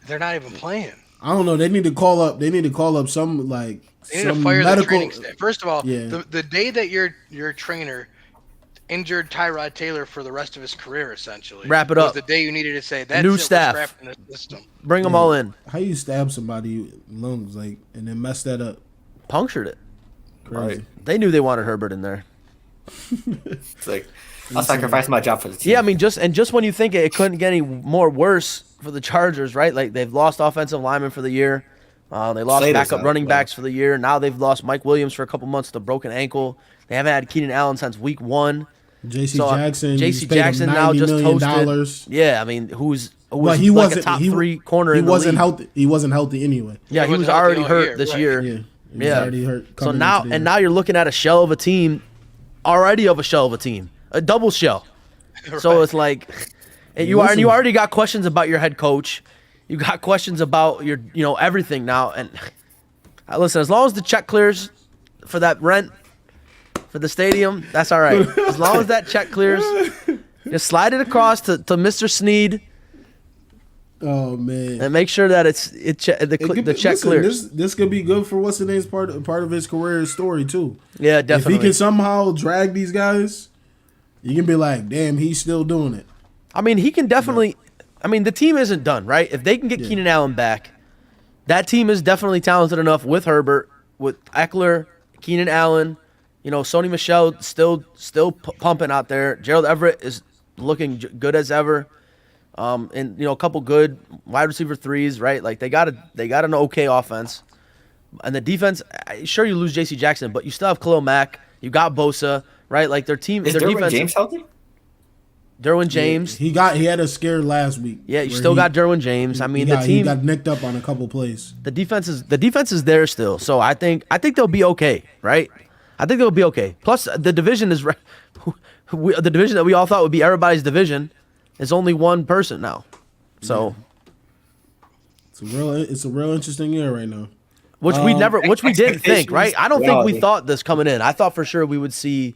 They're not even playing. I don't know. They need to call up. They need to call up some They need to some fire the medical. training staff. First of all, Yeah. the day that your trainer injured Tyrod Taylor for the rest of his career, essentially, Wrap it was up. the day you needed to say that's New it, staff. we're scrapping the system. Bring them all in. How you stab somebody lungs like and then mess that up? Punctured it. Crazy. Right. They knew they wanted Herbert in there. It's like I'll sacrifice my job for the team. Yeah, I mean, just when you think it couldn't get any more worse for the Chargers, right? Like they've lost offensive linemen for the year. They lost Slater's backup out, running yeah. backs for the year. Now they've lost Mike Williams for a couple months with a broken ankle. They haven't had Keenan Allen since week 1. J.C. So, Jackson. J.C. paid him Jackson now $90 just million. toasted. Yeah, I mean, who's But he like wasn't a top he, 3 corner He in the wasn't league. healthy. He wasn't healthy anyway. Yeah, He he was wasn't already healthy all hurt year, this right. year. Yeah. He was Yeah. already hurt So coming now into the and year. now you're looking at a shell of a team, already of a shell of a team, a double shell. So Right. it's like, and you already got questions about your head coach. You got questions about your everything now. And listen, as long as the check clears for that rent for the stadium, that's all right. As long as that check clears, just slide it across to Mr. Sneed Oh man. and make sure that the check Listen, clears. This could be good for what's the name's part of his career story too. Yeah, If definitely. he can somehow drag these guys, you can be like, damn, he's still doing it. I mean, he can definitely. I mean, the team isn't done, right? If they can get Keenan Allen back, that team is definitely talented enough with Herbert, with Eckler, Keenan Allen. Sony Michel still pumping out there. Gerald Everett is looking good as ever. And a couple good wide receiver 3s, right? Like they got an okay offense, and the defense. Sure, you lose J.C. Jackson, but you still have Khalil Mack. You got Bosa, right? Like their team. Is their Derwin defense. James healthy? Derwin James. He had a scare last week. Yeah, you where still got Derwin James. I mean, the he team. got nicked up on a couple plays. The defense is there still, so I think they'll be okay, right? I think they'll be okay. Plus, the division is the division that we all thought would be everybody's division is only one person now, so It's a real interesting year right now. which we didn't think, right? I don't think we reality. thought this coming in. I thought for sure we would see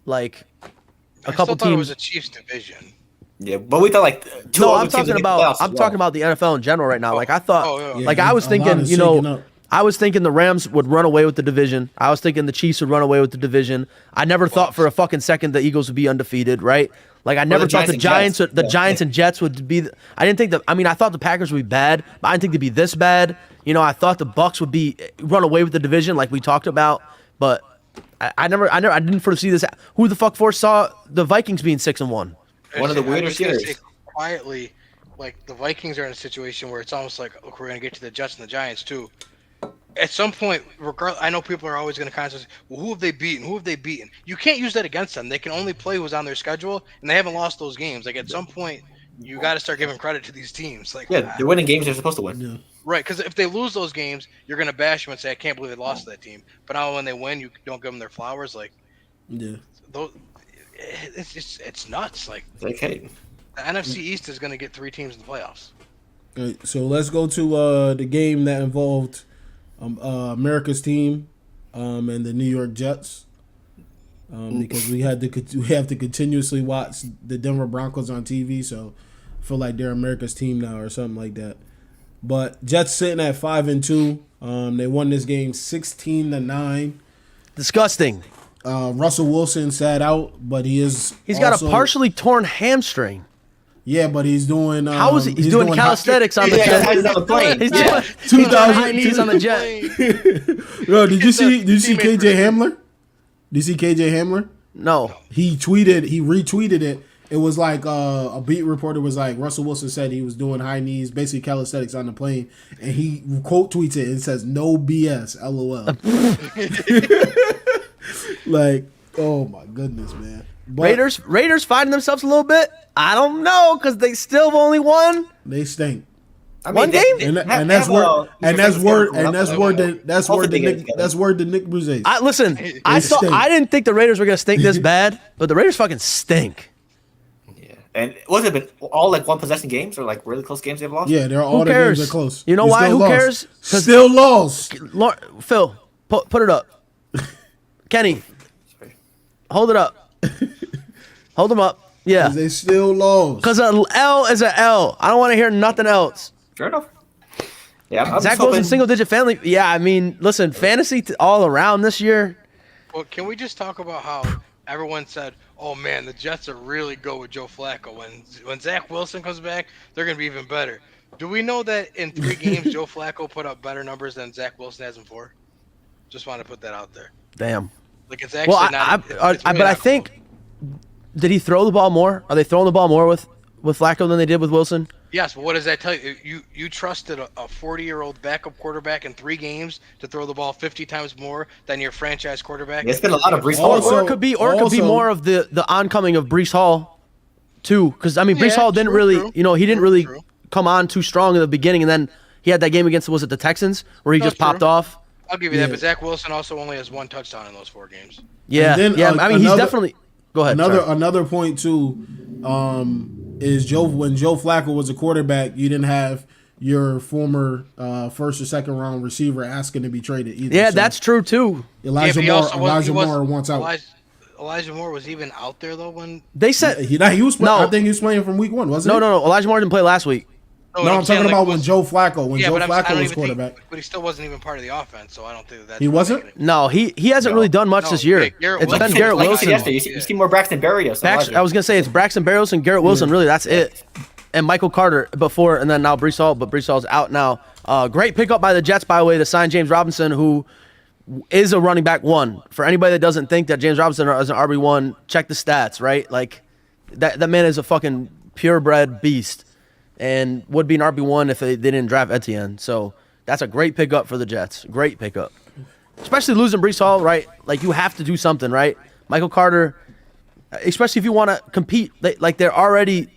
like a I couple still thought it was teams. a Chiefs division. Yeah, but we thought like two No, other I'm teams talking in the about playoffs as well. the NFL in general right now. Like I thought, Oh, yeah. like Yeah, I was a lot thinking, is shaking up. I was thinking the Rams would run away with the division. I was thinking the Chiefs would run away with the division. I never thought for a fucking second the Eagles would be undefeated, right? Like I never the thought the Giants Giants, and Jets. Giants and Jets would be. I didn't think that. I mean, I thought the Packers would be bad, but I didn't think they'd be this bad. I thought the Bucks would be run away with the division, like we talked about. But I didn't foresee this. Who the fuck foresaw the Vikings being 6-1? One of the I was weirdest gonna years. say quietly, like the Vikings are in a situation where it's almost like, look, we're gonna get to the Jets and the Giants too. At some point, I know people are always going to constantly say, well, who have they beaten? Who have they beaten? You can't use that against them. They can only play who's on their schedule, and they haven't lost those games. Like, at some point, you got to start giving credit to these teams. Like, Yeah, they're winning games they're supposed to win. right, because if they lose those games, you're going to bash them and say, I can't believe they lost to that team. But now when they win, you don't give them their flowers. Like, Yeah. those, it's nuts. Like, It's like, hey, the NFC East is going to get 3 teams in the playoffs. All right, so let's go to the game that involved America's team and the New York Jets because we have to continuously watch the Denver Broncos on TV, so I feel like they're America's team now or something like that. But Jets sitting at 5-2. They won this game 16-9. Disgusting. Russell Wilson sat out, but he's got also, a partially torn hamstring. Yeah, but he's doing. How is he? He's doing calisthenics on the yeah, jet. he's on the plane. He's Yeah. doing, he's doing 2000 high knees on the jet. Yo, did you see teammate KJ for- Hamler? Did you see KJ Hamler? No. He retweeted it. It was like a beat reporter was like, Russell Wilson said he was doing high knees, basically calisthenics on the plane, and he quote tweets it and says, "No BS, LOL." Like, oh my goodness, man. But Raiders finding themselves a little bit. I don't know because they still have only won. they stink. I One game? And that's word to Nick Bruze. I stink. didn't think the Raiders were gonna stink this bad, but the Raiders fucking stink. Yeah. And was it been all like one possession games or like really close games they've lost? Yeah, they're all Who the cares? games are close. You know They why? still Who lost. cares? 'Cause- Still lost. Phil, put it up. Kenny, hold it up. Hold them up. Yeah. They still lost. Because an L is an L. I don't want to hear nothing else. Fair enough. Yeah, I'm Zach just hoping, Wilson, single-digit family. Yeah, I mean, listen, fantasy all around this year. Well, can we just talk about how everyone said, "Oh man, the Jets are really good with Joe Flacco. When Zach Wilson comes back, they're gonna be even better." Do we know that in 3 games, Joe Flacco put up better numbers than Zach Wilson has in 4? Just want to put that out there. Damn. Like it's actually Well, not. It's really but I not think, did he throw the ball more? Are they throwing the ball more with Flacco than they did with Wilson? Yes, but what does that tell you? You trusted a 40-year-old backup quarterback in 3 games to throw the ball 50 times more than your franchise quarterback. it's been a lot of Brees Also- Hall. Or it could be more of the oncoming of Brees Hall, too. Because I mean, Brees Yeah, Hall didn't true, really, true. he didn't True, really true. come on too strong in the beginning, and then he had that game against the Texans where he No, just popped true. off. I'll give you that, Yeah. but Zach Wilson also only has 1 touchdown in those 4 games. Yeah, And then, yeah. I mean, he's another- definitely. Go ahead. sorry. Another point too, is when Joe Flacco was a quarterback, you didn't have your former first or second round receiver asking to be traded either. Yeah, So that's true too. Elijah he Moore. also was- he was- Moore wants out. Elijah Moore was even out there though when. They said He was. No. I think he was playing from week 1, wasn't he? no. Elijah Moore didn't play last week. No, I'm talking about when Joe Flacco. When Joe but I Flacco don't was even quarterback. think, but he still wasn't even part of the offense, so I don't think that's. He wasn't? No, he hasn't really done much No, this year. yeah, Garrett It's Wilson. been Garrett Like you Wilson. said yesterday, you see more Braxton Berrios. than Elijah. I was gonna say it's Braxton Berrios and Garrett Wilson. Really, that's it. And Michael Carter before, and then now Brees Hall. But Brees Hall's out now. Great pickup by the Jets, by the way, to sign James Robinson, who is a running back 1. For anybody that doesn't think that James Robinson is an RB1, check the stats. Right, like that man is a fucking purebred beast, and would be an RB1 if they didn't draft Etienne. So that's a great pickup for the Jets. Great pickup, especially losing Brees Hall. Right, like you have to do something. Right, Michael Carter, especially if you want to compete. Like they're already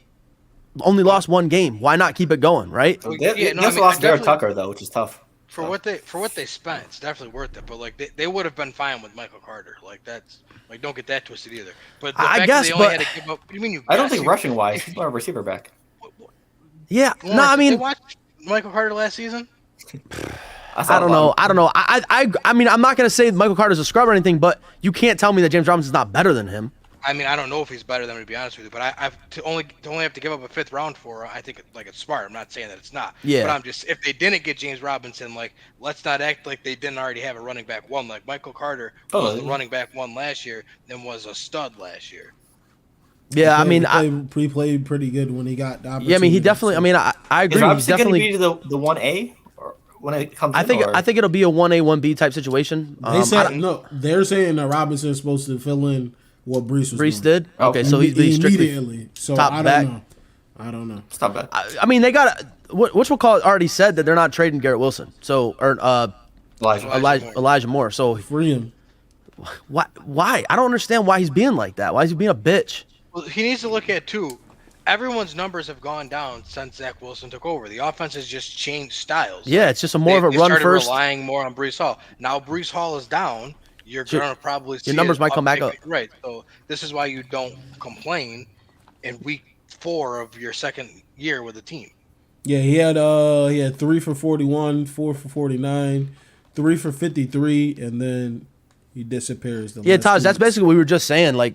only lost 1 game. Why not keep it going, right? They also lost Derek Tucker though, which is tough. For what they spent, it's definitely worth it. But like they would have been fine with Michael Carter. Like that's like don't get that twisted either. But the I fact guess, that they only but- had to give up. What do you mean you? I don't guess? think You- rushing wise, he's more of a receiver back. Yeah. No, Lawrence, I did they mean, watch Michael Carter last season. I don't know. I mean, I'm not gonna say Michael Carter's a scrub or anything, but you can't tell me that James Robinson's not better than him. I mean, I don't know if he's better than him, to be honest with you. But I've to only have to give up a 5th round for. I think it's smart. I'm not saying that it's not. Yeah. But I'm just if they didn't get James Robinson, like let's not act like they didn't already have a running back 1. Like Michael Carter was the running back 1 last year, and was a stud last year. Yeah, I mean, he played pretty good when he got the opportunity. yeah, I mean, he definitely. I mean, I agree. Is He's Robinson going to definitely. be the 1A or when it comes? I think it'll be a 1A 1B type situation. They said no. They're saying that Robinson is supposed to fill in what Brees was Brees doing. did. Okay, so he's strictly immediately. So top I don't back. know. I don't know. It's not bad. I mean, they got which will call it already said that they're not trading Garrett Wilson. So or Elijah Moore. So Free him. why? I don't understand why he's being like that. Why is he being a bitch? Well, he needs to look at too. Everyone's numbers have gone down since Zach Wilson took over. The offense has just changed styles. Yeah, it's just a more of a They run started first. relying more on Brees Hall. Now Brees Hall is down. You're gonna probably see your numbers an might come back uptick. up. Right. So this is why you don't complain in week 4 of your second year with the team. Yeah, he had 3 for 41, 4 for 49, 3 for 53, and then he disappears. Yeah, Taj, that's basically what we were just saying. Like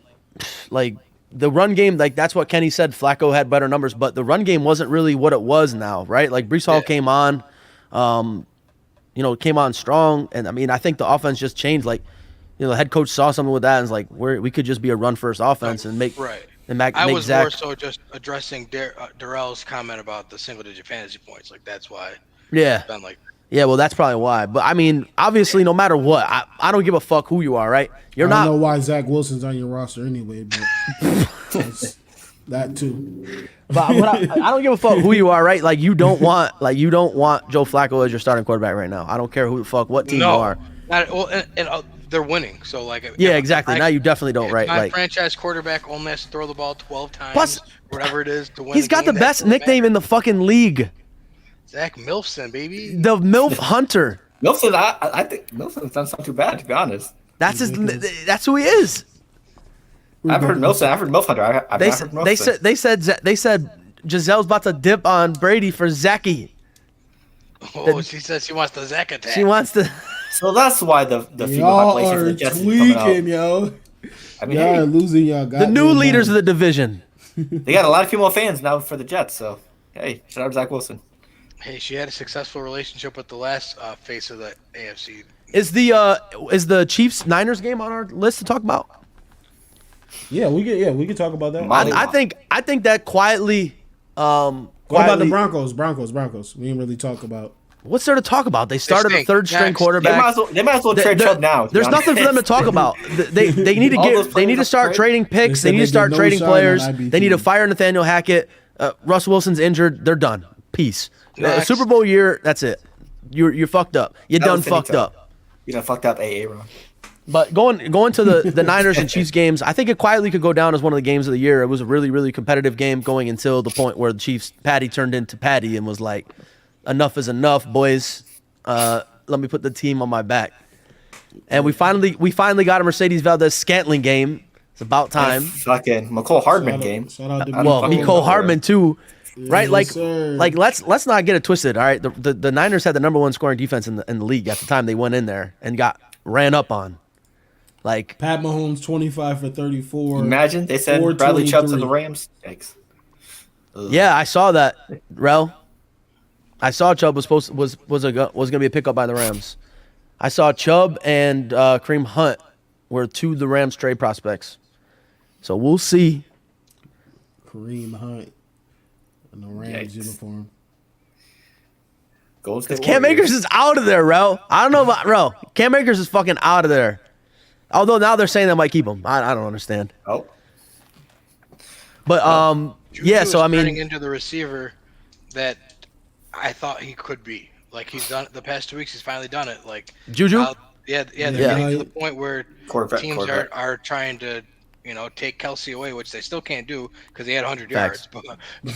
the run game, like that's what Kenny said. Flacco had better numbers, but the run game wasn't really what it was now, right? Like Brees Hall came on, came on strong, and I mean, I think the offense just changed. Like, the head coach saw something with that and was like, we could just be a run first offense and make I was Zach. more so just addressing Darrell's comment about the single digit fantasy points. Like that's why. Yeah. It's been like. Yeah, well, that's probably why. But I mean, obviously, no matter what, I don't give a fuck who you are, right? You're I not. don't know why Zach Wilson's on your roster anyway, but that too. But I don't give a fuck who you are, right? Like you don't want Joe Flacco as your starting quarterback right now. I don't care who the fuck what team you are. They're winning, so like. Yeah, exactly. Now you definitely don't, right? My Like franchise quarterback only has to throw the ball 12 times, Plus, whatever it is, to win. he's got the best nickname in the fucking league, Zach Milfson, baby. the MILF Hunter. Milton, I think Milton's done not too bad, to be honest. That's That's who he is. I've heard Milton. I've heard Milf Hunter. I've not heard Milton. They said Giselle's about to dip on Brady for Zachy. Oh, she says she wants the Zach attack. She wants to. So that's why the female Y'all population for are the Jets is coming out. tweaking, yo. I mean, Y'all are hey, losing y'all. The new leaders of the division. they got a lot of female fans now for the Jets. So hey, shout out to Zach Wilson. Hey, she had a successful relationship with the last face of the AFC. Is the Chiefs Niners game on our list to talk about? Yeah, we can talk about that. I think that quietly. What about the Broncos? We didn't really talk about. What's there to talk about? They started a third string Next. quarterback. They might as well trade Chubb now. There's nothing for them to talk about. They need to they need to start trading picks. They need to start trading players. They need to fire Nathaniel Hackett. Russell Wilson's injured. They're done. Peace. Super Bowl year. That's it. You're fucked up. You done fucked up. You done fucked up, Ron. But going to the Niners and Chiefs games, I think it quietly could go down as one of the games of the year. It was a really, really competitive game going until the point where the Chiefs Patty turned into Patty and was like, enough is enough, boys. Let me put the team on my back. And we finally got a Mercedes Valdez-Scantling game. It's about time. Fucking McCole Hardman game. Mecole Hardman too. Right, Yes, like let's not get it twisted. All right, the Niners had the number one scoring defense in the league at the time they went in there and got ran up on. Like Pat Mahomes 25 for 34. Imagine they sent Bradley Chubb to the Rams. Yikes. Yeah, I saw that, Rel. I saw Chubb was gonna be a pickup by the Rams. I saw Chubb and Kareem Hunt were two of the Rams trade prospects. So we'll see. Kareem Hunt in the Rams uniform. Because Cam Akers is out of there, Rel. I don't know about Rel. Cam Akers is fucking out of there. Although now they're saying they might keep him. I don't understand. Oh. But yeah, so I mean, turning into the receiver that I thought he could be. Like he's done it the past 2 weeks. He's finally done it. Like Juju. They're getting to the point where teams are trying to, take Kelsey away, which they still can't do because he had 100 yards.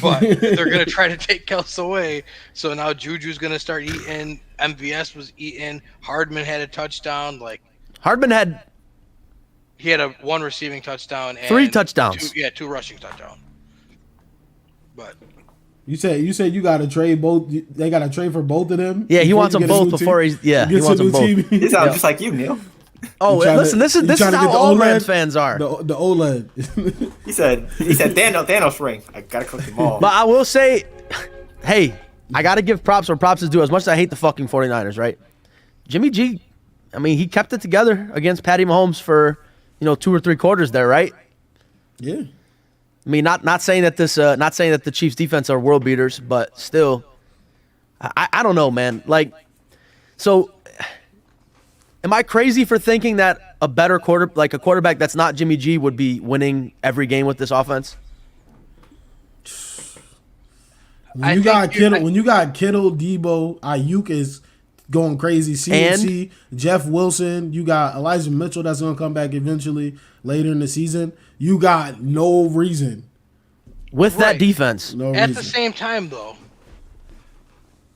But they're gonna try to take Kelsey away. So now Juju's gonna start eating. MVS was eating. Hardman had a touchdown. Like Hardman had. He had one receiving touchdown and 3 touchdowns. Two rushing touchdowns. But you said you got to trade both. They got to trade for both of them. Yeah, he wants them both before he wants them both. He sounds just like you, Neil. Oh, listen, this is how all Rams fans are. The OLED. he said Thanos ring. I gotta click them all. But I will say, hey, I gotta give props where props is due. As much as I hate the fucking 49ers, right? Jimmy G, I mean, he kept it together against Patty Mahomes for 2 or 3 quarters there, right? Yeah. I mean, not saying that the Chiefs defense are world beaters, but still, I don't know, man. Like, so, am I crazy for thinking that a better quarterback that's not Jimmy G would be winning every game with this offense? When you got Kittle, Debo, Ayuk is going crazy. CMC, Jeff Wilson. You got Elijah Mitchell that's going to come back eventually later in the season. You got no reason. With that defense. At the same time, though,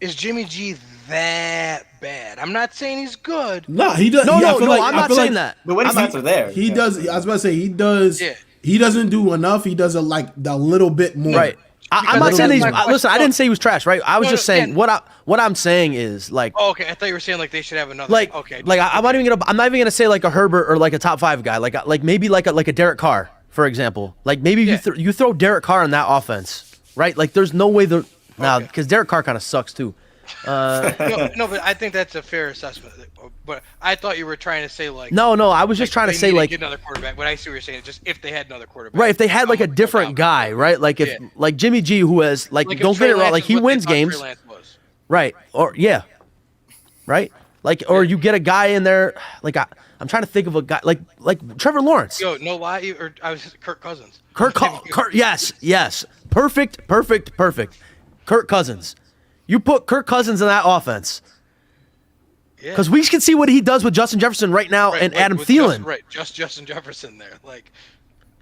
is Jimmy G that bad? I'm not saying he's good. No, he does. No, I'm not saying that. The winning stats are there. He does. I was about to say he does. Yeah. He doesn't do enough. He does a little bit more. Right. I'm not saying he's. Listen, I didn't say he was trash, right? I was just saying what I'm saying is like. Oh, okay, I thought you were saying like they should have another. Like, okay. Like I'm not even gonna say like a Herbert or like a top 5 guy. Like maybe like a Derek Carr, for example. Like maybe you throw Derek Carr in that offense, right? Like there's no way because Derek Carr kind of sucks too. No, but I think that's a fair assessment. But I thought you were trying to say like. No, I was just trying to say like get another quarterback. But I see what you're saying. Just if they had another quarterback. Right, if they had like a different guy, right? Like if like Jimmy G, who has like don't get it wrong, like he wins games. Right. Or right. Like or you get a guy in there like I'm trying to think of a guy like Trevor Lawrence. Yo, no lie, I was Kirk Cousins. Kirk, yes. Perfect. Kirk Cousins. You put Kirk Cousins in that offense. Because we can see what he does with Justin Jefferson right now and Adam Thielen. Just Justin Jefferson there. Like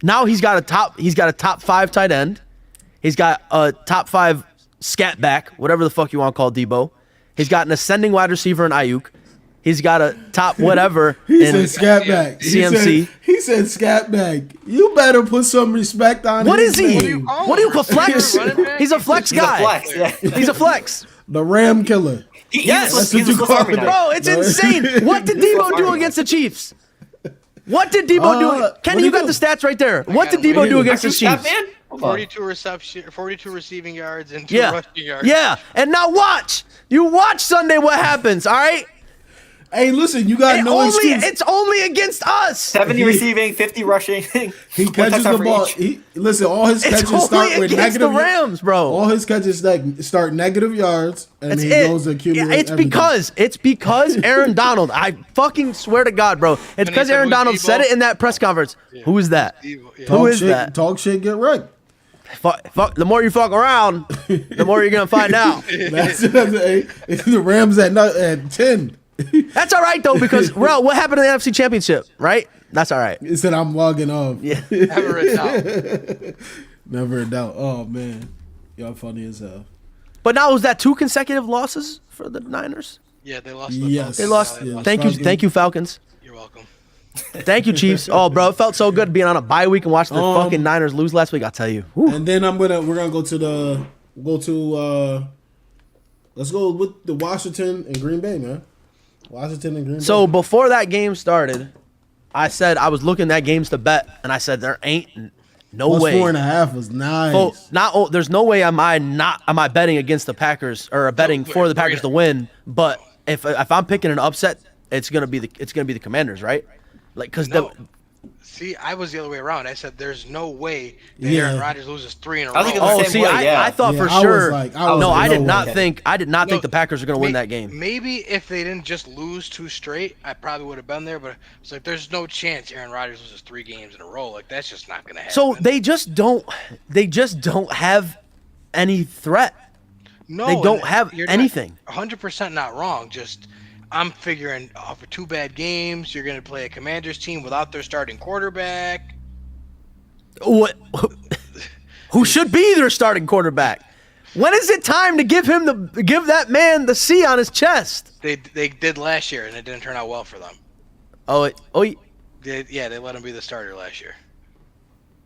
now he's got a top 5 tight end. He's got a top 5 scat back, whatever the fuck you want to call Debo. He's got an ascending wide receiver in Ayuk. He's got a top whatever in scat back. CMC. He said scat back. You better put some respect on him. What is he? What do you call flex? He's a flex guy. He's a flex. The Ram killer. Yes, that's what you call him. Bro, it's insane. What did Debo do against the Chiefs? What did Debo do? Kenny, you got the stats right there. What did Debo do against the Chiefs? Hold on. 42 receiving yards, and 2 Yeah. rushing yards. Yeah. And now watch. You watch Sunday what happens, all right? Hey, listen, you got no excuse. It's only against us. 70 receiving, 50 rushing. He catches the ball. Listen, all his It's catches only start with against the negative. Rams, bro. All his catches start negative yards, and That's he it. goes to accumulate. Yeah, it's everything. because Aaron Donald. I fucking swear to God, bro. It's because said, Aaron "Who's Donald Debo?" said it in that press conference. Who is that? Yeah. Who Talk is shit, that? Talk shit, get wrecked. The more you fuck around, the more you're gonna find out. The Rams at 10. That's all right though, because what happened in the NFC Championship, right? That's all right. He said I'm logging off. Yeah. Never a doubt. Never a doubt. Oh man, y'all funny as hell. But now was that 2 consecutive losses for the Niners? Yeah, they lost. Yes. They lost. Yeah, Thank you, Falcons. You're welcome. Thank you, Chiefs. Oh, bro, it felt so good being on a bye week and watching the fucking Niners lose last week. I'll tell you. Whew. And then we're gonna let's go with the Washington and Green Bay, man. Washington and Green Bay. So before that game started, I said I was looking at games to bet, and I said there ain't no plus way. 4.5 was nice. There's no way am I betting against the Packers or betting for the Packers to win. But if I'm picking an upset, it's gonna be the Commanders, right? Like because No. See, I was the other way around. I said there's no way that Yeah. Aaron Rodgers loses 3 in a I was row. thinking the Oh, same see, way, yeah. I thought Yeah, for I was sure. like- I was no, like, I did no not way. think. I did not think the Packers were going to win that game. Maybe if they didn't just lose 2 straight, I probably would have been there. But it's like there's no chance Aaron Rodgers loses 3 games in a row. Like that's just not going to happen. So they just don't have any threat. no, they don't and have you're anything. 100% not wrong. Just I'm figuring for 2 bad games, you're going to play a Commanders team without their starting quarterback. What? Who should be their starting quarterback? When is it time to give that man the C on his chest? They did last year, and it didn't turn out well for them. They let him be the starter last year.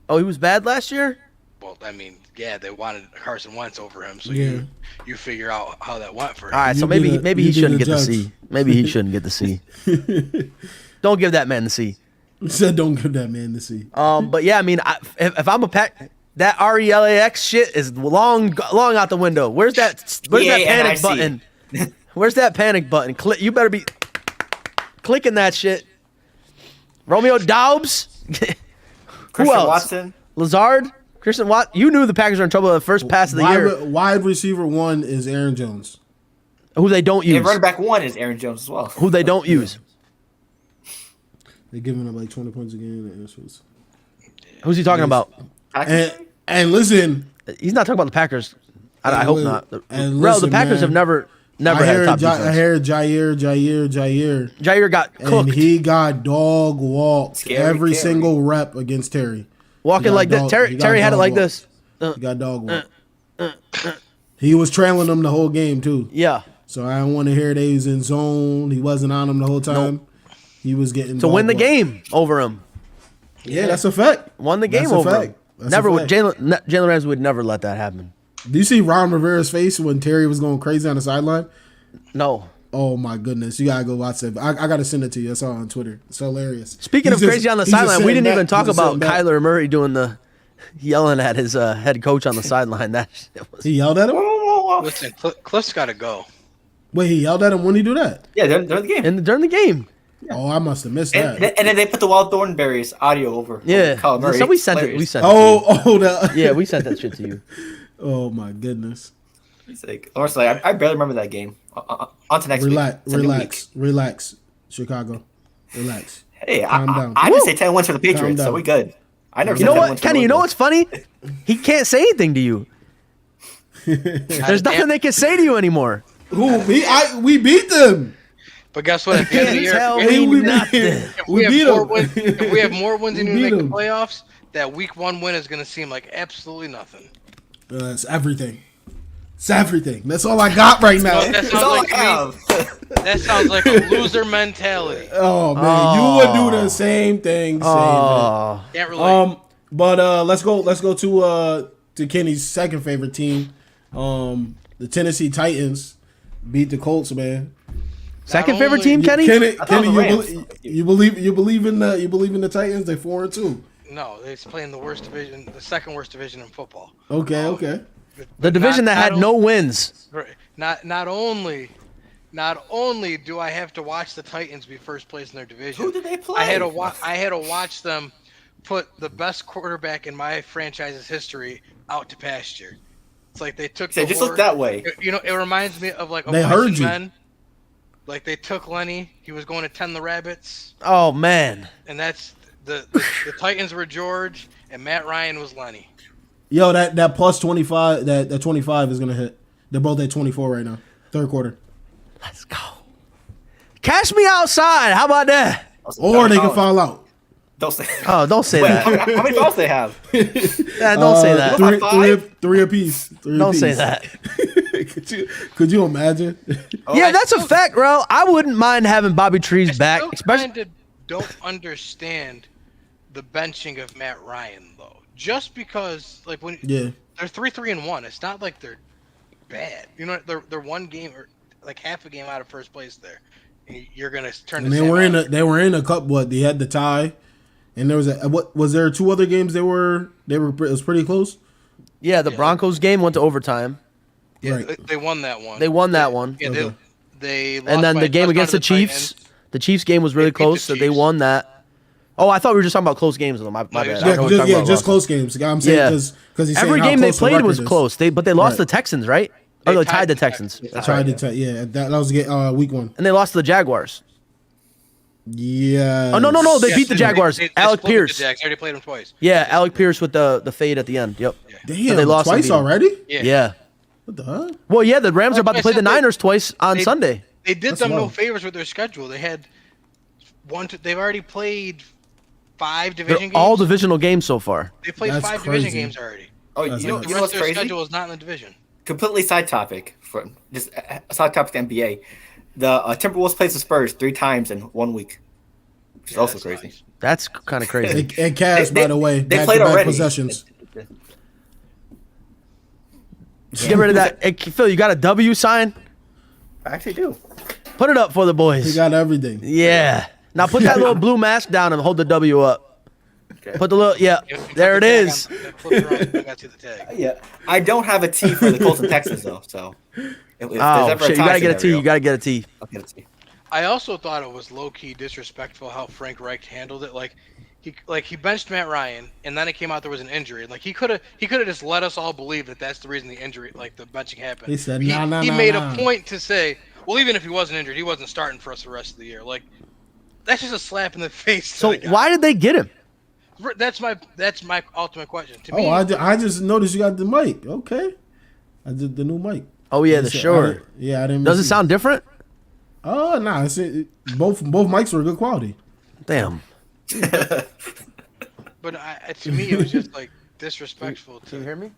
He was bad last year? Well, I mean, yeah, they wanted Carson Wentz over him, so Yeah. you figure out how that went for him. All right, so You be maybe the- he you be shouldn't the get the judge. C. Maybe he shouldn't get the C. Don't give that man the C. Said don't give that man the C. But yeah, I mean, if I'm a Pack, that RELAX shit is long out the window. Where's that panic button? Where's that panic button? You better be clicking that shit. Romeo Doubs. Who else? Watson. Lazard. Christian Watt. You knew the Packers were in trouble at the first pass of the year. Wide receiver 1 is Aaron Jones. Who they don't use. And running back 1 is Aaron Jones as well. Who they don't use. They're giving up like 20 points a game. Who's he talking about? And listen, He's not talking about the Packers. I hope not. and Bro, listen, the Packers man, have never had a top defense. I heard Jair, Jair got cooked. and he got dog walked Scary every Terry. single rep against Terry. Walking He got like this. dog- Terry he got had it dog like walked. this. He got dog walked. He was trailing them the whole game too. Yeah. So I don't want to hear they was in zone. He wasn't on them the whole time. He was getting To win the dog walked. game over him. Yeah, that's a fact. Won the game That's a over fact. him. That's Never a would fact. Jalen Ramsey would never let that happen. Do you see Ron Rivera's face when Terry was going crazy on the sideline? No. Oh my goodness, you gotta go watch it. I gotta send it to you. I saw it on Twitter. It's hilarious. Speaking He's of crazy on the he's just sideline, we sitting didn't even back. talk He's just about sitting back. Kyler Murray doing the yelling at his head coach on the sideline. That shit was. He yelled at him. Listen, Cliff's got to go. Wait, he yelled at him when he do that? Yeah, they're in the game. During the game. Oh, I must have missed And, that. and then they put the Wild Thornberries audio over. Yeah. Kyler Murray. So we sent it. Hilarious. We sent it. To you. Yeah, we sent that shit to you. Oh my goodness. He's like, honestly, I barely remember that game. On to next week. It's a new week. Relax, Chicago. Relax. Hey, Calm down. I didn't say 10 wins for the Calm Patriots, so down. we good. I never You said know 10 what, wins for Kenny? the You know Eagles. what's funny? He can't say anything to you. There's nothing they can say to you anymore. Who? We beat them. But guess what? At the end of the Can't year, tell if me we nothing. if We we, beat have more them. wins, if we have more wins and We you make beat the 'em. playoffs, that week 1 win is going to seem like absolutely nothing. It's everything. It's everything. That's all I got right now. That That's all I sounds like have. that sounds like a loser mentality. Oh man, you would do the same thing. Oh, Can't relate. But let's go to Kenny's second favorite team. The Tennessee Titans beat the Colts, man. second Not Kenny? Kenny, I thought it was the Rams. you believe in the Titans? They're 4-2. No, they play in the worst division, the second worst division in football. Okay. The division that had no wins. Not only do I have to watch the Titans be first place in their division. Who did they play? I had to watch them put the best quarterback in my franchise's history out to pasture. It's like they took. Just look that way. You know, it reminds me of like a They heard you. Men. Like they took Lenny. He was going to tend the rabbits. Oh man. And that's the Titans were George and Matt Ryan was Lenny. Yo, that plus 25, that 25 is gonna hit. They're both at 24 right now. Third quarter. Let's go. Cash me outside. How about that? Or they can foul out. Don't say. Oh, don't say Wait, that. how many fouls they have? Yeah, don't say that. Three apiece. Don't say that. Could you imagine? Yeah, that's a fact, bro. I wouldn't mind having Bobby Trees back, I especially. kind of don't understand the benching of Matt Ryan though. Just because, like when they're 3-3-1, it's not like they're bad. You know, they're one game or like half a game out of first place there. And you're gonna turn. And they were in a cup. What they had the tie, and there was there 2 other games it was pretty close. Yeah, the Broncos game went to overtime. Yeah, Right. they won that one. They won that one. Yeah, Okay. they lost And then by the a game touchdown against to the Chiefs, Titans. the Chiefs game was really They beat the close, so they Chiefs. won that. Oh, I thought we were just talking about close games. My bad. I don't know what we're talking about, Just Russell. close games. I'm saying because he's every saying how game they close the played record was is. close. But they lost Right. the Texans, right? Or they tied the Texans. I tried to tell. Yeah, that was week 1. And they lost to the Jaguars. Yeah. Oh no, they Yes, beat the Jaguars. They Alec split with Pierce. The Jags. I already played them twice. Yeah, Alec Pierce with the fade at the end. Yep. Damn, So they lost twice and beat 'em. already. Yeah. What the hell? Well, yeah, the Rams are about to I play the said Niners twice on they- Sunday. They did That's them no low. favors with their schedule. They had they've already played 5 They're division games. all divisional games so far. They played That's 5 crazy. division games already. Oh, That's you know nuts. The rest what's of their crazy? schedule is not in the division. Completely side topic for just side topic to NBA. The Timberwolves plays the Spurs 3 times in 1 week, which is also that's crazy. nice. That's kind of crazy. And Cavs, by the way, they played back-to-back already. possessions. Get rid of that. Hey, Phil, you got a W sign? I actually do. Put it up for the He boys. got everything. Yeah. Now put that little blue mask down and hold the W up. Okay. Put the little, yeah, there it is. Flip it around, I got you the tag. Yeah, I don't have a T for the Colts and Texans though. So if there's Oh, ever a shit, you tie gotta get a T. scenario, You gotta get a T. I'll get a T. I also thought it was low key disrespectful how Frank Reich handled it. Like he benched Matt Ryan, and then it came out there was an injury. Like he could have just let us all believe that that's the reason the injury, like the benching happened. He said, he nah. made a point to say, well, even if he wasn't injured, he wasn't starting for us the rest of the year. Like that's just a slap in the face. to So the guy. why did they get him? That's my ultimate question. To Oh, me, I just noticed you got the mic. Okay. I did the new mic. Oh yeah, the Said- short. I didn't. Does it miss sound different? Oh, nah. Both mics were good quality. Damn. but to me, it was just like disrespectful. Can you To hear me?